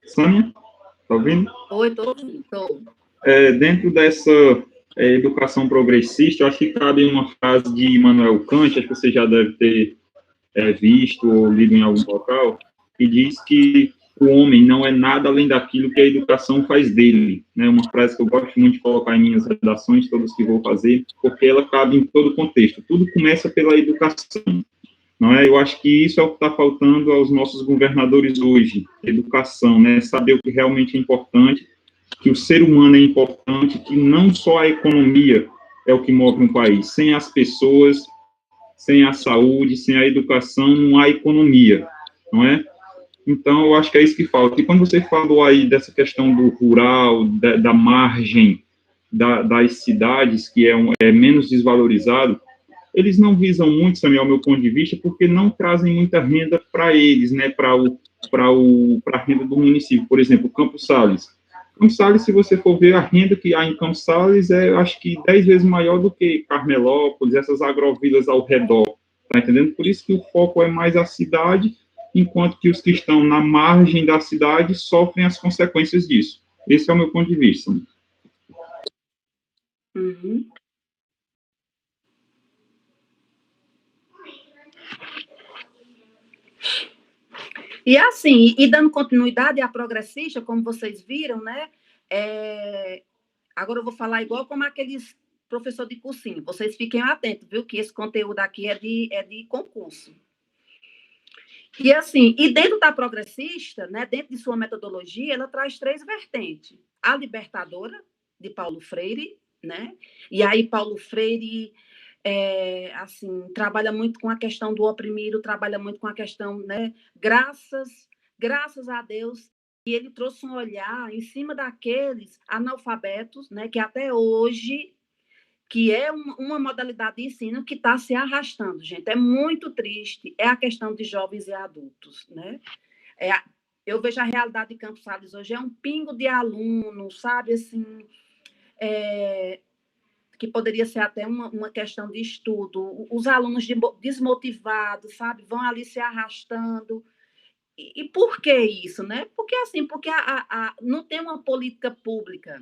Sâmia, tá ouvindo? Oi, estou. Dentro dessa educação progressista, eu acho que cabe uma frase de Immanuel Kant, acho que você já deve ter visto ou lido em algum local, que diz que o homem não é nada além daquilo que a educação faz dele. Né? Uma frase que eu gosto muito de colocar em minhas redações, todas que vou fazer, porque ela cabe em todo o contexto. Tudo começa pela educação. Não é? Eu acho que isso é o que está faltando aos nossos governadores hoje, educação, né? Saber o que realmente é importante, que o ser humano é importante, que não só a economia é o que move um país. Sem as pessoas, sem a saúde, sem a educação, não há economia, não é? Então, eu acho que é isso que falta. E quando você falou aí dessa questão do rural, da margem das cidades, que é menos desvalorizado, eles não visam muito, Samuel, ao meu ponto de vista, porque não trazem muita renda para eles, né, para a renda do município. Por exemplo, Campos Sales. Campos Sales, se você for ver, a renda que há em Campos Sales acho que 10 vezes maior do que Carmelópolis, essas agrovilas ao redor, tá entendendo? Por isso que o foco é mais a cidade, enquanto que os que estão na margem da cidade sofrem as consequências disso. Esse é o meu ponto de vista. Uhum. E assim, e dando continuidade à progressista, como vocês viram, né? Agora eu vou falar igual como aqueles professor de cursinho. Vocês fiquem atentos, viu? Que esse conteúdo aqui é de concurso. E assim, e dentro da progressista, né, dentro de sua metodologia, ela traz 3 vertentes. A libertadora, de Paulo Freire, né? E aí Paulo Freire assim, trabalha muito com a questão do oprimido, trabalha muito com a questão, né? Graças a Deus, e ele trouxe um olhar em cima daqueles analfabetos, né? Que até hoje, que é uma modalidade de ensino que está se arrastando, gente. É muito triste. É a questão de jovens e adultos, né? Eu vejo a realidade de Campos Sales hoje, é um pingo de alunos, sabe, assim, que poderia ser até uma questão de estudo. Os alunos desmotivados, sabe, vão ali se arrastando. E por que isso, né? Porque assim, porque não tem uma política pública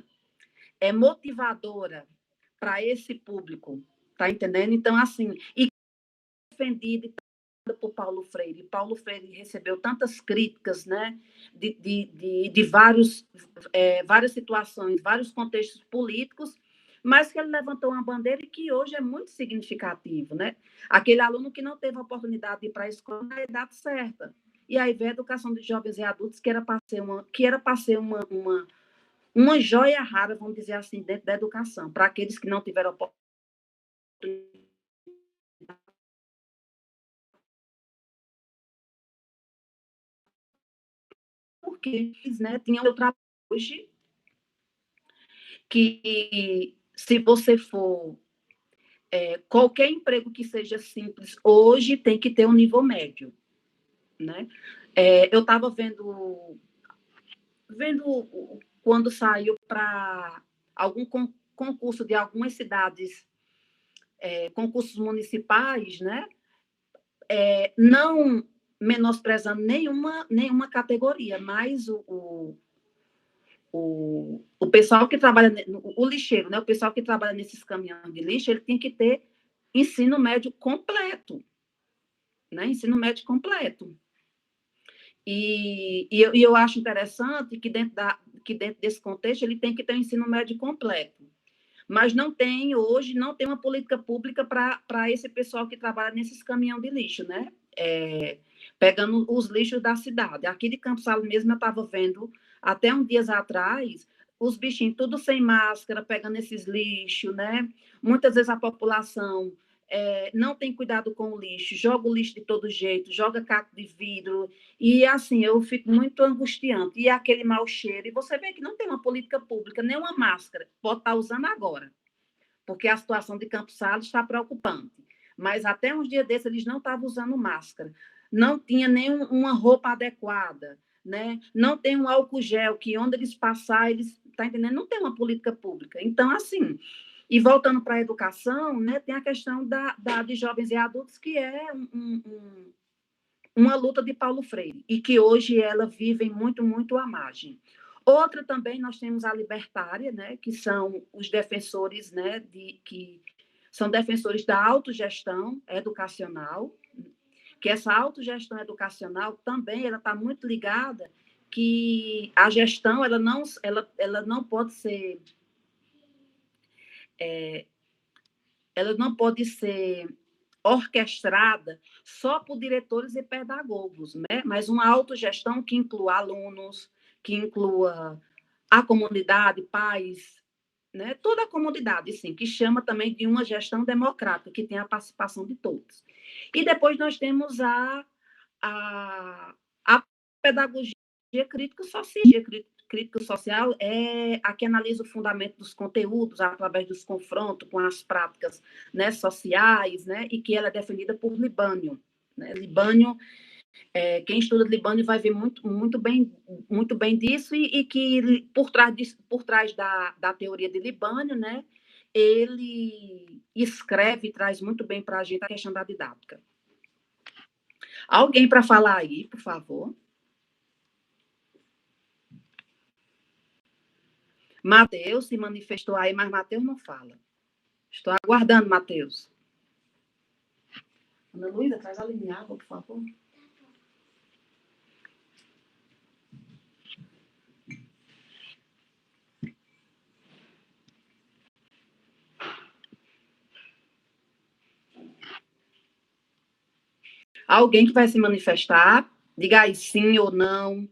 motivadora para esse público, tá entendendo? Então, assim, e defendido por Paulo Freire. Paulo Freire recebeu tantas críticas, né, de várias situações, vários contextos políticos, mas que ele levantou uma bandeira que hoje é muito significativo, né? Aquele aluno que não teve a oportunidade de ir para a escola na idade certa. E aí veio a educação de jovens e adultos, que era para ser uma joia rara, vamos dizer assim, dentro da educação, para aqueles que não tiveram oportunidade. Porque eles, né, tinham o trabalho hoje, que se você for qualquer emprego que seja simples, hoje tem que ter um nível médio, né? Eu estava vendo quando saiu para algum concurso de algumas cidades, concursos municipais, né? Não menosprezando nenhuma categoria, mas o pessoal que trabalha, o lixeiro, né? O pessoal que trabalha nesses caminhões de lixo, ele tem que ter ensino médio completo, né? Ensino médio completo. E eu acho interessante que dentro desse contexto ele tem que ter um ensino médio completo. Mas hoje não tem uma política pública para esse pessoal que trabalha nesses caminhões de lixo, né? Pegando os lixos da cidade. Aqui de Campos Sales mesmo eu estava vendo, até uns dias atrás, os bichinhos tudo sem máscara, pegando esses lixos, né? Muitas vezes a população não tem cuidado com o lixo, joga o lixo de todo jeito, joga caco de vidro, e assim, eu fico muito angustiante, e aquele mau cheiro, e você vê que não tem uma política pública, nem uma máscara, pode estar usando agora, porque a situação de Campos Sales está preocupante, mas até uns dias desses eles não estavam usando máscara, não tinha nem uma roupa adequada, né? Não tem um álcool gel, que onde eles passarem, eles, tá entendendo? Não tem uma política pública, então assim... E voltando para a educação, né, tem a questão de jovens e adultos, que é uma luta de Paulo Freire, e que hoje ela vive muito, muito à margem. Outra também, nós temos a libertária, né, que são os defensores, né, que são defensores da autogestão educacional, que essa autogestão educacional também ela está muito ligada que a gestão ela não pode ser... ela não pode ser orquestrada só por diretores e pedagogos, né? Mas uma autogestão que inclua alunos, que inclua a comunidade, pais, né? Toda a comunidade, sim, que chama também de uma gestão democrática, que tem a participação de todos. E depois nós temos a pedagogia crítico-social é a que analisa o fundamento dos conteúdos através dos confrontos com as práticas, né, sociais, né, e que ela é defendida por Libânio. Né? Libânio, quem estuda Libânio vai ver muito bem disso, e que por trás da teoria de Libânio, né, ele escreve e traz muito bem para a gente a questão da didática. Alguém para falar aí, por favor? Mateus se manifestou aí, mas Mateus não fala. Estou aguardando, Mateus. Ana Luísa, traz a linha água, por favor. Alguém que vai se manifestar? Diga aí sim ou não.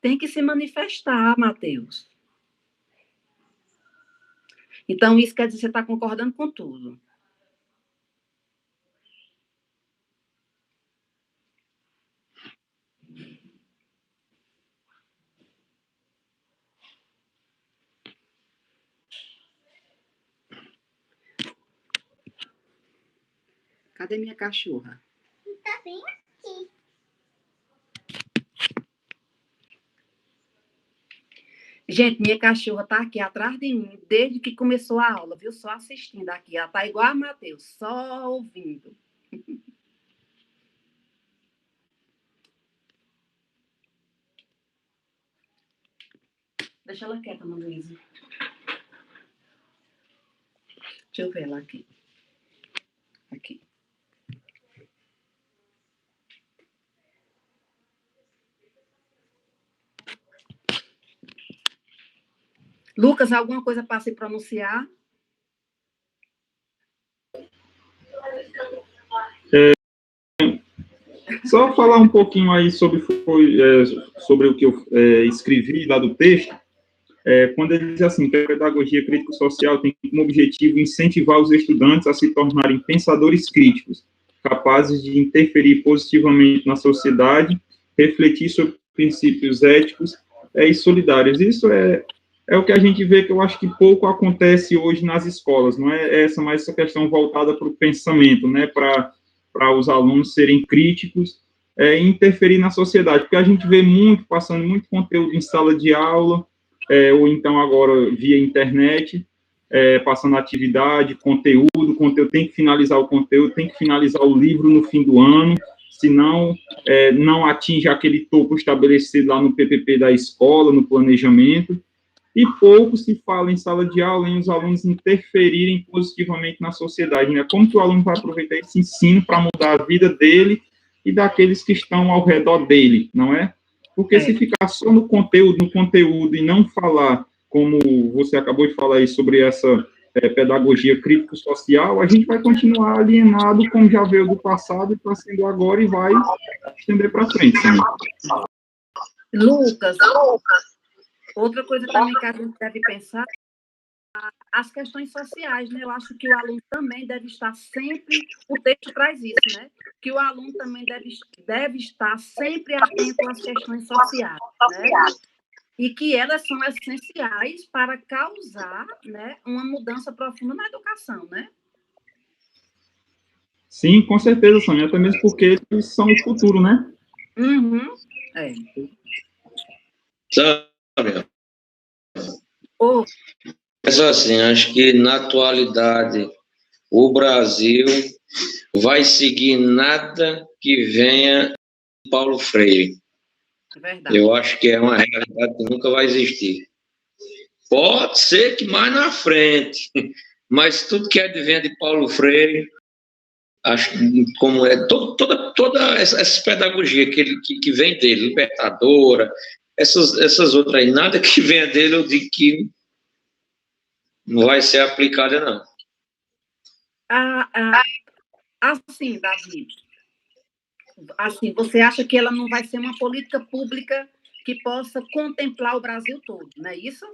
Tem que se manifestar, Mateus. Então, isso quer dizer que você está concordando com tudo. Cadê minha cachorra? Está bem aqui. Gente, minha cachorra está aqui atrás de mim desde que começou a aula, viu? Só assistindo aqui. Ela está igual a Mateus, só ouvindo. Deixa ela quieta, Ana Luísa. Deixa eu ver ela aqui. Aqui. Lucas, alguma coisa para se pronunciar? Só falar um pouquinho aí sobre o que eu escrevi lá do texto. Quando ele diz assim, que a pedagogia crítico-social tem como objetivo incentivar os estudantes a se tornarem pensadores críticos, capazes de interferir positivamente na sociedade, refletir sobre princípios éticos e solidários. Isso é o que a gente vê, que eu acho que pouco acontece hoje nas escolas, não é mais essa questão voltada para o pensamento, né, para os alunos serem críticos e interferir na sociedade, porque a gente vê passando muito conteúdo em sala de aula, ou então agora via internet, passando atividade, conteúdo, tem que finalizar o conteúdo, tem que finalizar o livro no fim do ano, senão não atinge aquele topo estabelecido lá no PPP da escola, no planejamento, e pouco se fala em sala de aula em os alunos interferirem positivamente na sociedade, né? Como que o aluno vai aproveitar esse ensino para mudar a vida dele e daqueles que estão ao redor dele, não é? Porque se ficar só no conteúdo e não falar, como você acabou de falar aí, sobre pedagogia crítico-social, a gente vai continuar alienado como já veio do passado e está sendo agora e vai estender para frente, Sônia. Lucas, outra coisa também que a gente deve pensar, as questões sociais, né? Eu acho que o aluno também deve estar sempre, o texto traz isso, né? Que o aluno também deve estar sempre atento às questões sociais, né? E que elas são essenciais para causar, né, uma mudança profunda na educação, né? Sim, com certeza, Sônia, até mesmo porque eles são o futuro, né? Uhum. É. Sabe? Ô, Mas assim, acho que na atualidade o Brasil vai seguir nada que venha de Paulo Freire. verdade. Eu acho que é uma realidade que nunca vai existir. Pode ser que mais na frente, mas tudo que advém de Paulo Freire, acho que como é toda essa pedagogia que vem dele, libertadora, essas outras aí, nada que venha dele eu digo que não vai ser aplicada, não. Assim, Davi, assim, você acha que ela não vai ser uma política pública que possa contemplar o Brasil todo, não é isso?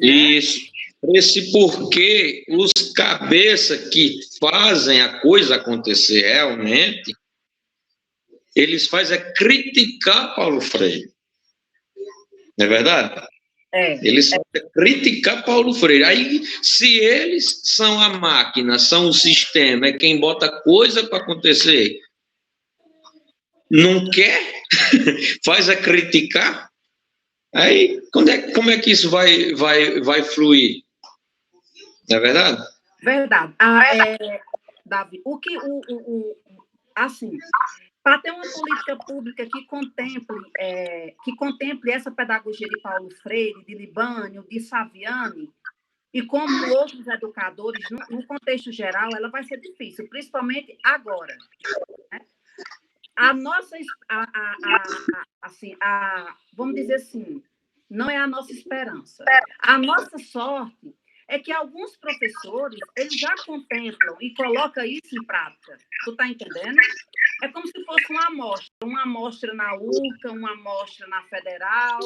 Isso. Esse porquê os cabeças que fazem a coisa acontecer realmente, eles fazem é criticar Paulo Freire. Não é verdade? Eles fazem é criticar Paulo Freire. Aí, se eles são a máquina, são o sistema, é quem bota coisa para acontecer, não quer, faz a criticar, aí como é que isso vai fluir? Não é verdade? Verdade. Davi, assim, para ter uma política pública que contemple essa pedagogia de Paulo Freire, de Libânio, de Saviani, e como outros educadores, no contexto geral, ela vai ser difícil, principalmente agora. Né? Vamos dizer assim, não é a nossa esperança. A nossa sorte é que alguns professores, eles já contemplam e colocam isso em prática. Tu está entendendo? É como se fosse uma amostra na URCA, uma amostra na Federal,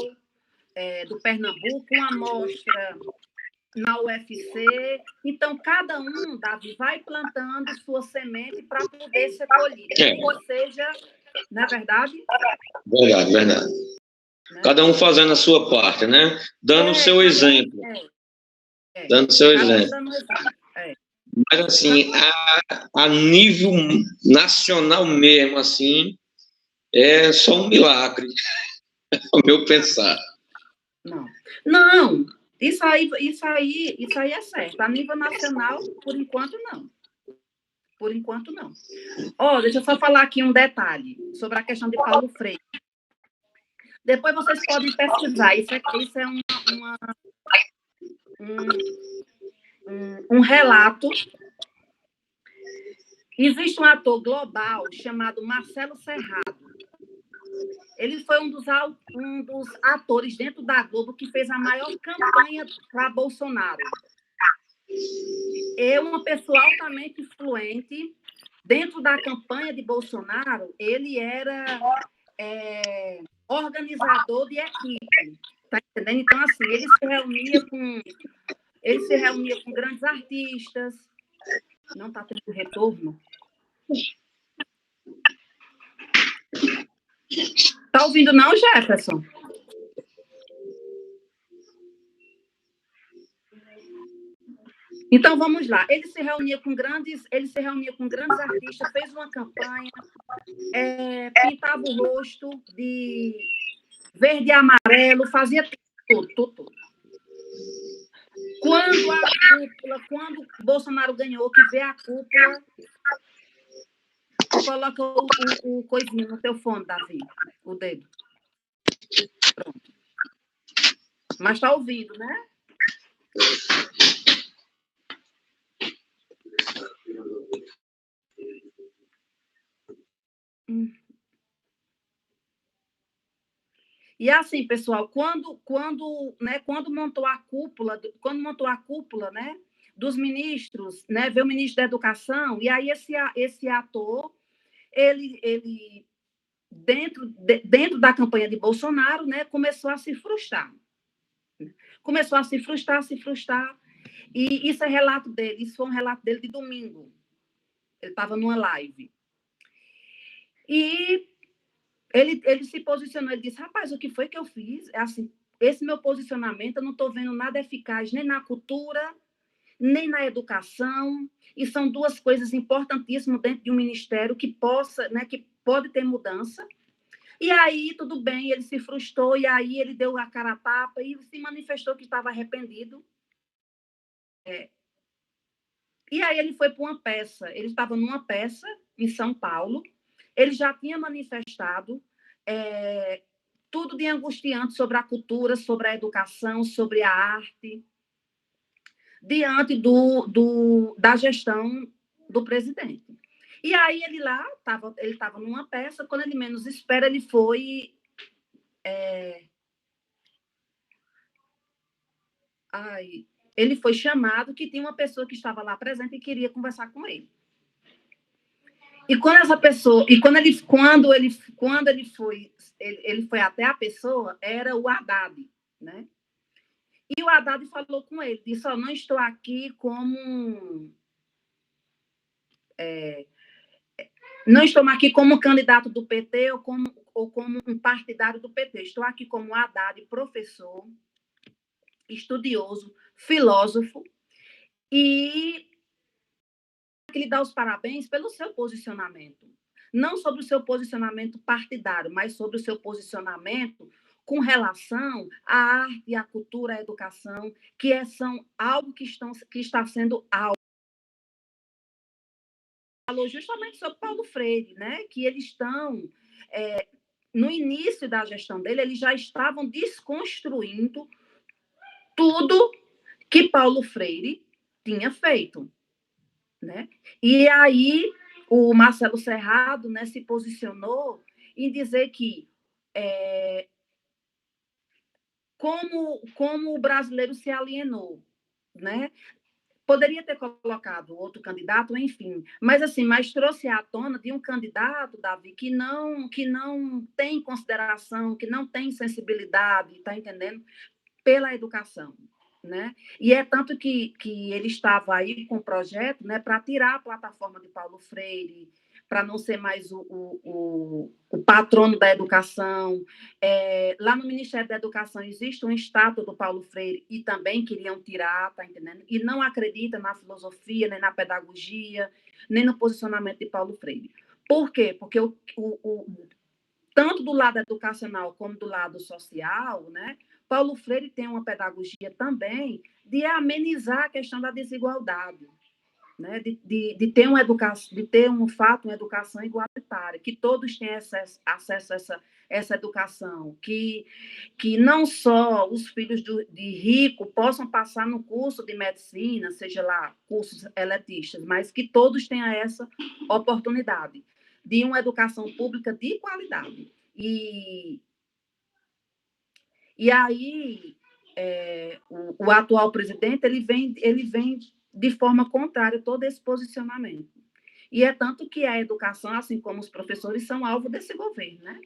do Pernambuco, uma amostra na UFC. Então, cada um, Davi, vai plantando sua semente para poder ser colhida. Ou seja, não é verdade? Verdade. Né? Cada um fazendo a sua parte, né? Dando o seu exemplo. Dando o seu exemplo. Mas, assim, a nível nacional mesmo, assim, é só um milagre, é o meu pensar. Não, isso aí é certo. A nível nacional, por enquanto, não. Por enquanto, não. Deixa eu só falar aqui um detalhe sobre a questão de Paulo Freire. Depois vocês podem pesquisar. Isso é um relato. Existe um ator global chamado Marcelo Serrado. Ele foi um dos atores dentro da Globo que fez a maior campanha para Bolsonaro. É uma pessoa altamente influente. Dentro da campanha de Bolsonaro, ele era organizador de equipe. Tá entendendo? Então, assim, ele se reunia com grandes artistas. Não está tendo retorno? Tá ouvindo não, Jefferson? Então vamos lá. Ele se reunia com grandes artistas, fez uma campanha, pintava o rosto de verde e amarelo, fazia tudo. Quando Bolsonaro ganhou, que vê a cúpula, coloca o coisinho no teu fone, Davi, o dedo. Pronto. Mas tá ouvindo, né? E assim, pessoal, quando montou a cúpula, né, dos ministros, né? Veio o ministro da Educação, e aí esse ator, ele dentro da campanha de Bolsonaro, né, começou a se frustrar. Começou a se frustrar, e isso é relato dele, isso foi um relato dele de domingo. Ele estava numa live. E ele se posicionou, ele disse, rapaz, o que foi que eu fiz? É assim, esse meu posicionamento, eu não estou vendo nada eficaz nem na cultura, nem na educação, e são duas coisas importantíssimas dentro de um ministério que possa, né, que pode ter mudança. E aí, tudo bem, ele se frustrou, e aí ele deu a cara a tapa e se manifestou que estava arrependido. E aí ele foi para uma peça, ele estava numa peça em São Paulo, ele já tinha manifestado tudo de angustiante sobre a cultura, sobre a educação, sobre a arte, diante da gestão do presidente. E aí ele estava numa peça, quando ele menos espera, ele foi... ele foi chamado, que tinha uma pessoa que estava lá presente e queria conversar com ele. E quando essa pessoa, quando ele foi até a pessoa, era o Haddad, né? E o Haddad falou com ele, disse, não estou aqui como não estou aqui como candidato do PT ou como um partidário do PT. Estou aqui como Haddad, professor, estudioso, filósofo, e lhe dar os parabéns pelo seu posicionamento. Não sobre o seu posicionamento partidário, mas sobre o seu posicionamento com relação à arte, à cultura, à educação, que são algo que está sendo algo. Falou justamente sobre Paulo Freire, né? Que eles estão, no início da gestão dele, eles já estavam desconstruindo tudo que Paulo Freire tinha feito, né? E aí o Marcelo Serrado, né, se posicionou em dizer que como o brasileiro se alienou, né? Poderia ter colocado outro candidato, enfim, mas trouxe à tona de um candidato, Davi, que não tem consideração, que não tem sensibilidade, está entendendo? Pela educação, né? E é tanto que ele estava aí com um projeto, né, para tirar a plataforma de Paulo Freire, para não ser mais o patrono da educação. Lá no Ministério da Educação existe um estátua do Paulo Freire e também queriam tirar, tá entendendo? E não acredita na filosofia, nem na pedagogia, nem no posicionamento de Paulo Freire. Por quê? Porque tanto do lado educacional como do lado social, né, Paulo Freire tem uma pedagogia também de amenizar a questão da desigualdade, né, de ter uma educação, de ter uma educação igualitária, que todos tenham acesso a essa educação, que não só os filhos de rico possam passar no curso de medicina, seja lá cursos eletistas, mas que todos tenham essa oportunidade de uma educação pública de qualidade. E aí, o atual presidente ele vem de forma contrária a todo esse posicionamento. E é tanto que a educação, assim como os professores, são alvo desse governo, né?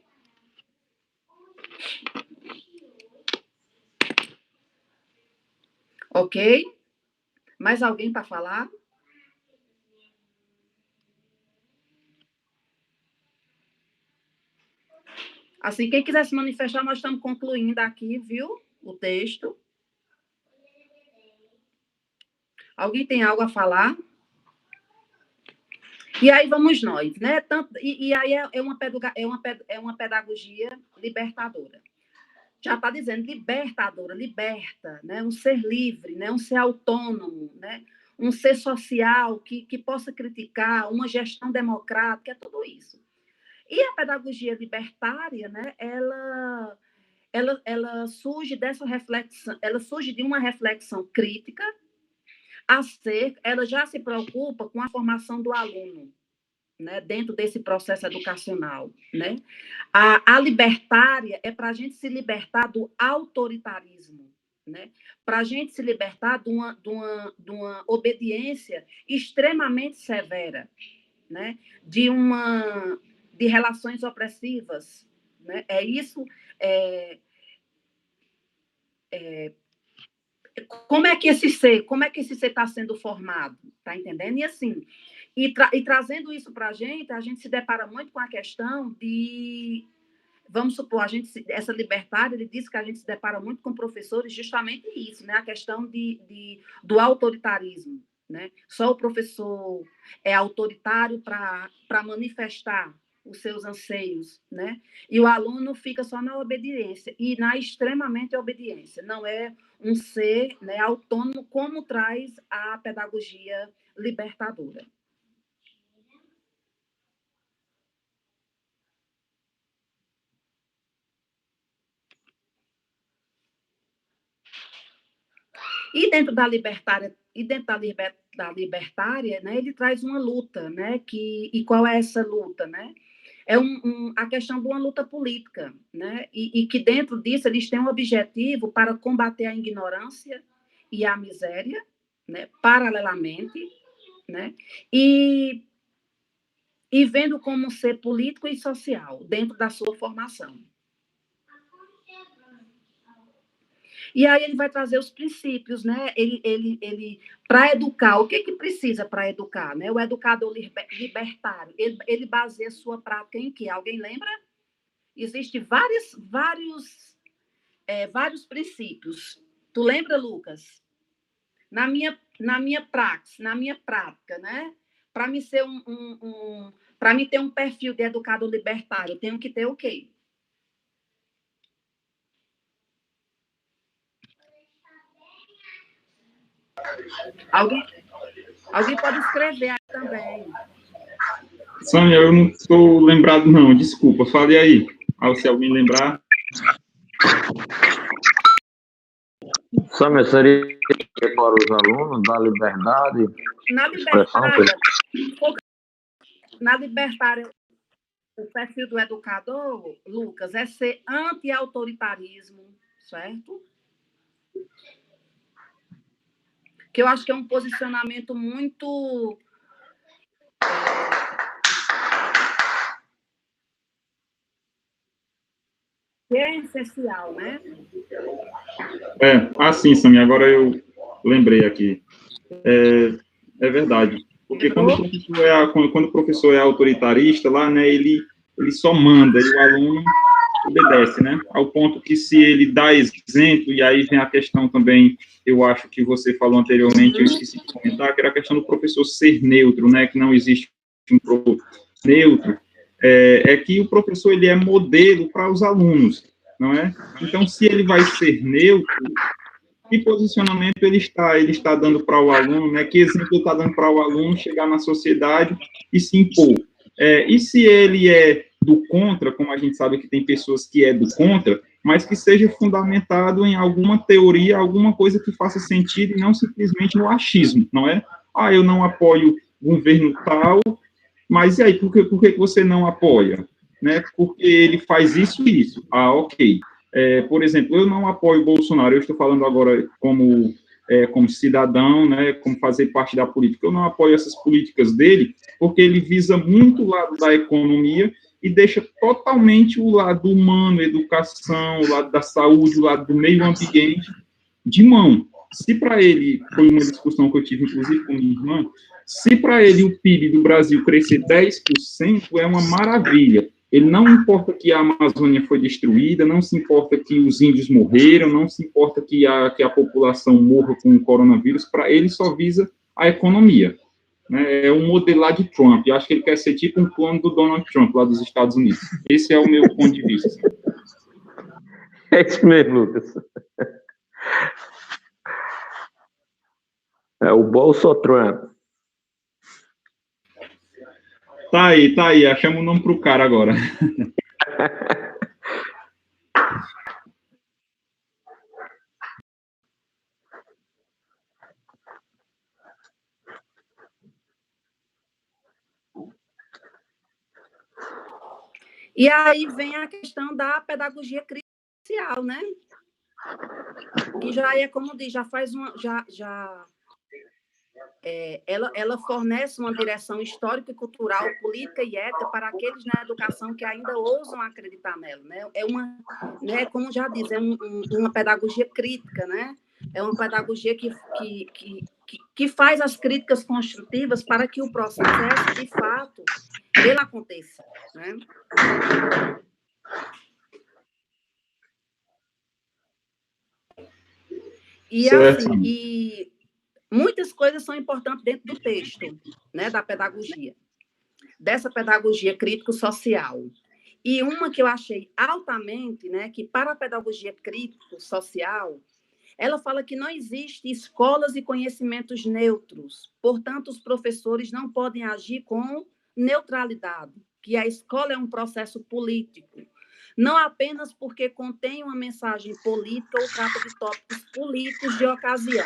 Ok? Mais alguém para falar? Assim, quem quiser se manifestar, nós estamos concluindo aqui, viu? O texto. Alguém tem algo a falar? E aí vamos nós, né? E aí é uma pedagogia libertadora. Já está dizendo libertadora, liberta, né? Um ser livre, né? Um ser autônomo, né? Um ser social que possa criticar, uma gestão democrática, é tudo isso. E a pedagogia libertária, né? Ela surge dessa reflexão, ela surge de uma reflexão crítica ela já se preocupa com a formação do aluno, né, dentro desse processo educacional, né? A libertária é para a gente se libertar do autoritarismo, né? Para a gente se libertar de uma obediência extremamente severa, né? De relações opressivas, né? É isso. Como é que esse ser está sendo formado? Está entendendo? E assim, trazendo isso para a gente se depara muito com a questão de, vamos supor, essa libertária, ele disse que a gente se depara muito com professores justamente isso, né? A questão do autoritarismo, né? Só o professor é autoritário para manifestar os seus anseios, né? E o aluno fica só na obediência, e na extremamente obediência. Não é um ser, né, autônomo, como traz a pedagogia libertadora. E dentro da libertária, né, ele traz uma luta, né? E qual é essa luta, né? É a questão de uma luta política, né? E que dentro disso eles têm um objetivo para combater a ignorância e a miséria, né? Paralelamente, né? E vendo como ser político e social dentro da sua formação. E aí ele vai trazer os princípios, né? Ele para educar, o que precisa para educar, né? O educador libertário, ele baseia sua prática em quê? Alguém lembra? Existem vários princípios. Tu lembra, Lucas? Na minha prática, né? Para mim ser para mim ter um perfil de educador libertário, eu tenho que ter o quê? Alguém pode escrever aí também. Sâmia, eu não estou lembrado, não. Desculpa, fale aí. Se alguém lembrar. Sâmia, seria para os alunos da liberdade? Na libertária, o perfil do educador, Lucas, é ser anti-autoritarismo, certo? Que eu acho que é um posicionamento muito que é essencial, né? Sim, Sâmia, agora eu lembrei aqui. É verdade. Porque quando o professor é autoritarista, lá, né, ele só manda, e o aluno obedece, né? Ao ponto que se ele dá exemplo, e aí vem a questão também, eu acho que você falou anteriormente, eu esqueci de comentar, que era a questão do professor ser neutro, né? Que não existe um professor neutro, é que o professor, ele é modelo para os alunos, não é? Então, se ele vai ser neutro, que posicionamento ele está dando para o aluno, né? Que exemplo ele está dando para o aluno chegar na sociedade e se impor? E se ele é do contra, como a gente sabe que tem pessoas que é do contra, mas que seja fundamentado em alguma teoria, alguma coisa que faça sentido e não simplesmente no achismo, não é? Eu não apoio o governo tal, mas e aí, por que você não apoia? Né? Porque ele faz isso e isso. Ok. Por exemplo, eu não apoio o Bolsonaro, eu estou falando agora como cidadão, né, como fazer parte da política, eu não apoio essas políticas dele, porque ele visa muito o lado da economia e deixa totalmente o lado humano, educação, o lado da saúde, o lado do meio ambiente de mão. Se para ele, foi uma discussão que eu tive, inclusive, com minha irmã, se para ele o PIB do Brasil crescer 10%, é uma maravilha. Ele não importa que a Amazônia foi destruída, não se importa que os índios morreram, não se importa que a população morra com o coronavírus, para ele só visa a economia. Né? É um modelo lá de Trump. Eu acho que ele quer ser tipo um clone do Donald Trump, lá dos Estados Unidos. Esse é o meu ponto de vista. É isso mesmo, Lucas. É o Bolso-Trump. Tá aí, achamos o nome pro cara agora. E aí vem a questão da pedagogia crítica social, né? que já é, como diz, já faz uma... ela fornece uma direção histórica, cultural, política e ética para aqueles na educação que ainda ousam acreditar nela, né? É uma, né, como já diz, uma pedagogia crítica, né? É uma pedagogia que faz as críticas construtivas para que o processo, de fato, ele aconteça, né? E Certo. assim, e muitas coisas são importantes dentro do texto, né, da pedagogia, dessa pedagogia crítico-social. E uma que eu achei altamente, né, que para a pedagogia crítico-social, ela fala que não existe escolas e conhecimentos neutros, portanto, os professores não podem agir com neutralidade, que a escola é um processo político, não apenas porque contém uma mensagem política ou trata de tópicos políticos de ocasião,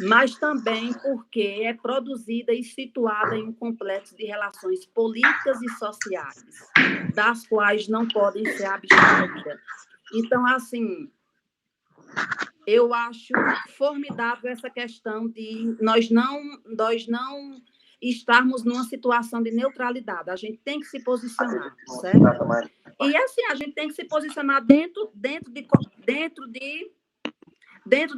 mas também porque é produzida e situada em um complexo de relações políticas e sociais, das quais não podem ser abstraídas. Então, assim, eu acho formidável essa questão de nós não estarmos numa situação de neutralidade. A gente tem que se posicionar, certo? E, assim, a gente tem que se posicionar dentro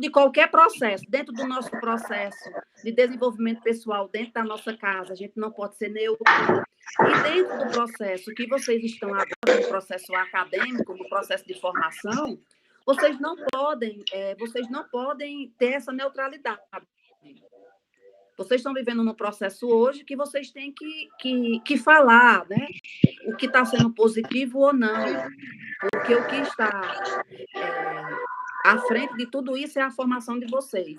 de qualquer processo, dentro do nosso processo de desenvolvimento pessoal, dentro da nossa casa, a gente não pode ser neutro. E dentro do processo que vocês estão agora, no processo acadêmico, no processo de formação, vocês não podem ter essa neutralidade. Vocês estão vivendo num processo hoje que vocês têm que falar, né? O que está sendo positivo ou não. Porque o que está à frente de tudo isso é a formação de vocês.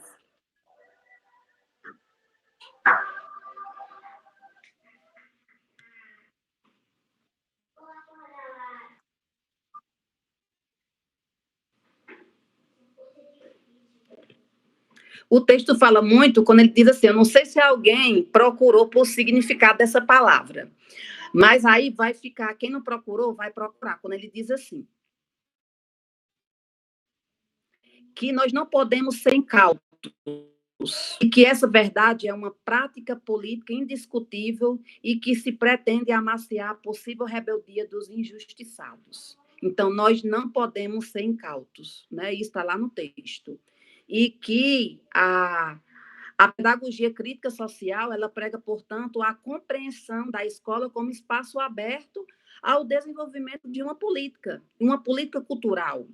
O texto fala muito quando ele diz assim, eu não sei se alguém procurou por significado dessa palavra, mas aí vai ficar, quem não procurou, vai procurar, quando ele diz assim, que nós não podemos ser incautos, e que essa verdade é uma prática política indiscutível e que se pretende amaciar a possível rebeldia dos injustiçados. Então, nós não podemos ser incautos, né? Isso está lá no texto. E que a pedagogia crítica social, ela prega, portanto, a compreensão da escola como espaço aberto ao desenvolvimento de uma política cultural.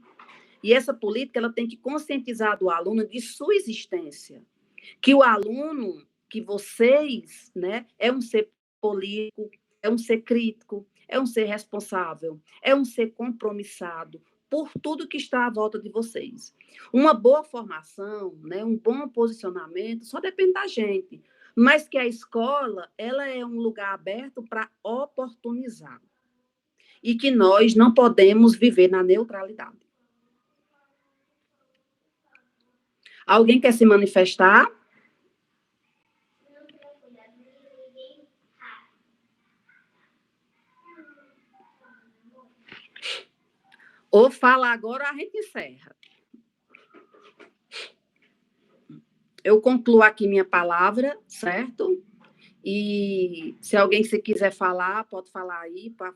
E essa política ela tem que conscientizar o aluno de sua existência, que o aluno, que vocês, né, é um ser político, é um ser crítico, é um ser responsável, é um ser compromissado por tudo que está à volta de vocês. Uma boa formação, né, um bom posicionamento, só depende da gente, mas que a escola ela é um lugar aberto para oportunizar. E que nós não podemos viver na neutralidade. Alguém quer se manifestar? Ou fala agora, a gente encerra. Eu concluo aqui minha palavra, certo? E se alguém se quiser falar, pode falar aí, para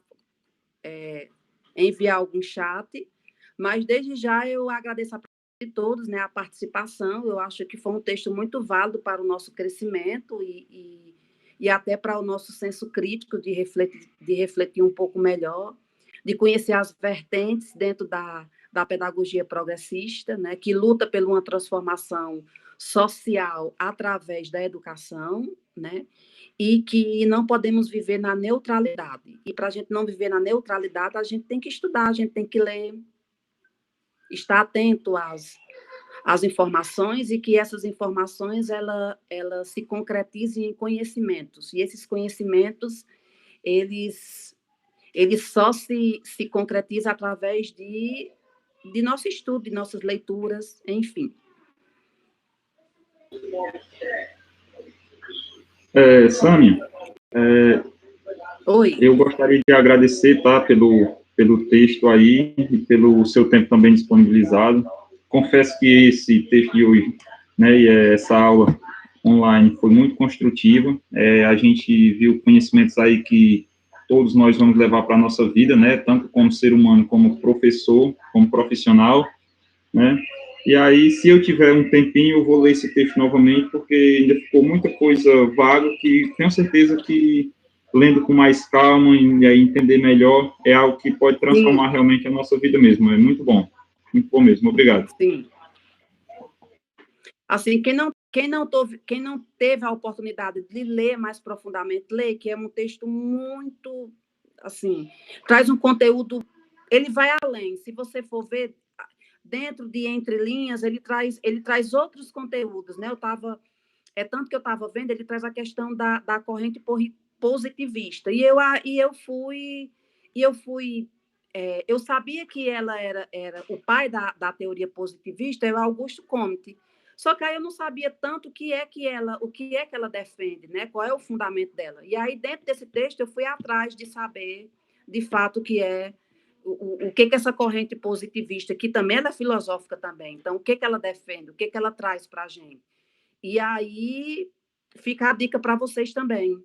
enviar algum chat. Mas, desde já, eu agradeço a de todos, né, a participação. Eu acho que foi um texto muito válido para o nosso crescimento e até para o nosso senso crítico de refletir um pouco melhor, de conhecer as vertentes dentro da pedagogia progressista, né, que luta por uma transformação social através da educação, né, e que não podemos viver na neutralidade. E para a gente não viver na neutralidade, a gente tem que estudar, a gente tem que ler, estar atento às informações e que essas informações ela se concretizem em conhecimentos. E esses conhecimentos, eles só se concretizam através de nosso estudo, de nossas leituras, enfim. Sâmia, Oi. Eu gostaria de agradecer, tá, pelo texto aí e pelo seu tempo também disponibilizado. confesso que esse texto de hoje, né, e essa aula online foi muito construtiva. A gente viu conhecimentos aí que todos nós vamos levar para a nossa vida, né, tanto como ser humano, como professor, como profissional, né. E aí, se eu tiver um tempinho, eu vou ler esse texto novamente, porque ainda ficou muita coisa vaga que tenho certeza que, lendo com mais calma e aí entender melhor, é algo que pode transformar realmente a nossa vida mesmo. É muito bom mesmo. Obrigado. Sim. Assim, quem não teve a oportunidade de ler mais profundamente, lê, que é um texto muito, assim, traz um conteúdo, ele vai além. Se você for ver, dentro de entrelinhas, ele traz outros conteúdos, né? Tanto que eu estava vendo, ele traz a questão da corrente positivista. Eu sabia que ela era o pai da teoria positivista, é o Augusto Comte. Só que aí eu não sabia tanto o que é que ela defende, né? Qual é o fundamento dela. E aí, dentro desse texto, eu fui atrás de saber, de fato, o que essa corrente positivista, que também ela é filosófica também. Então, o que ela defende, o que ela traz para a gente. E aí fica a dica para vocês também.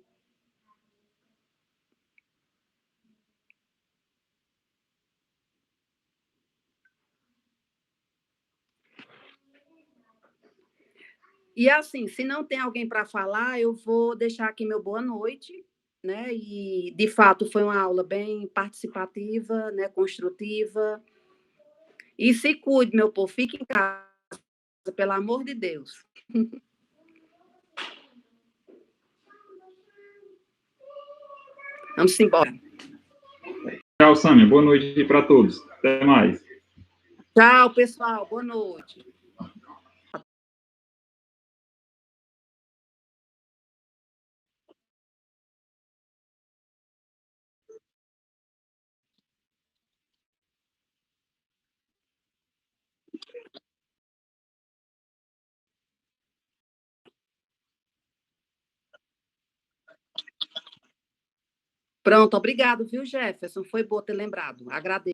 E assim, se não tem alguém para falar, eu vou deixar aqui meu boa noite, né? E de fato foi uma aula bem participativa, né? Construtiva. E se cuide, meu povo, fique em casa, pelo amor de Deus. Vamos embora. Tchau, Sâmia. Boa noite para todos. Até mais. Tchau, pessoal. Boa noite. Pronto, obrigado, viu, Jefferson? Foi bom ter lembrado. Agradeço.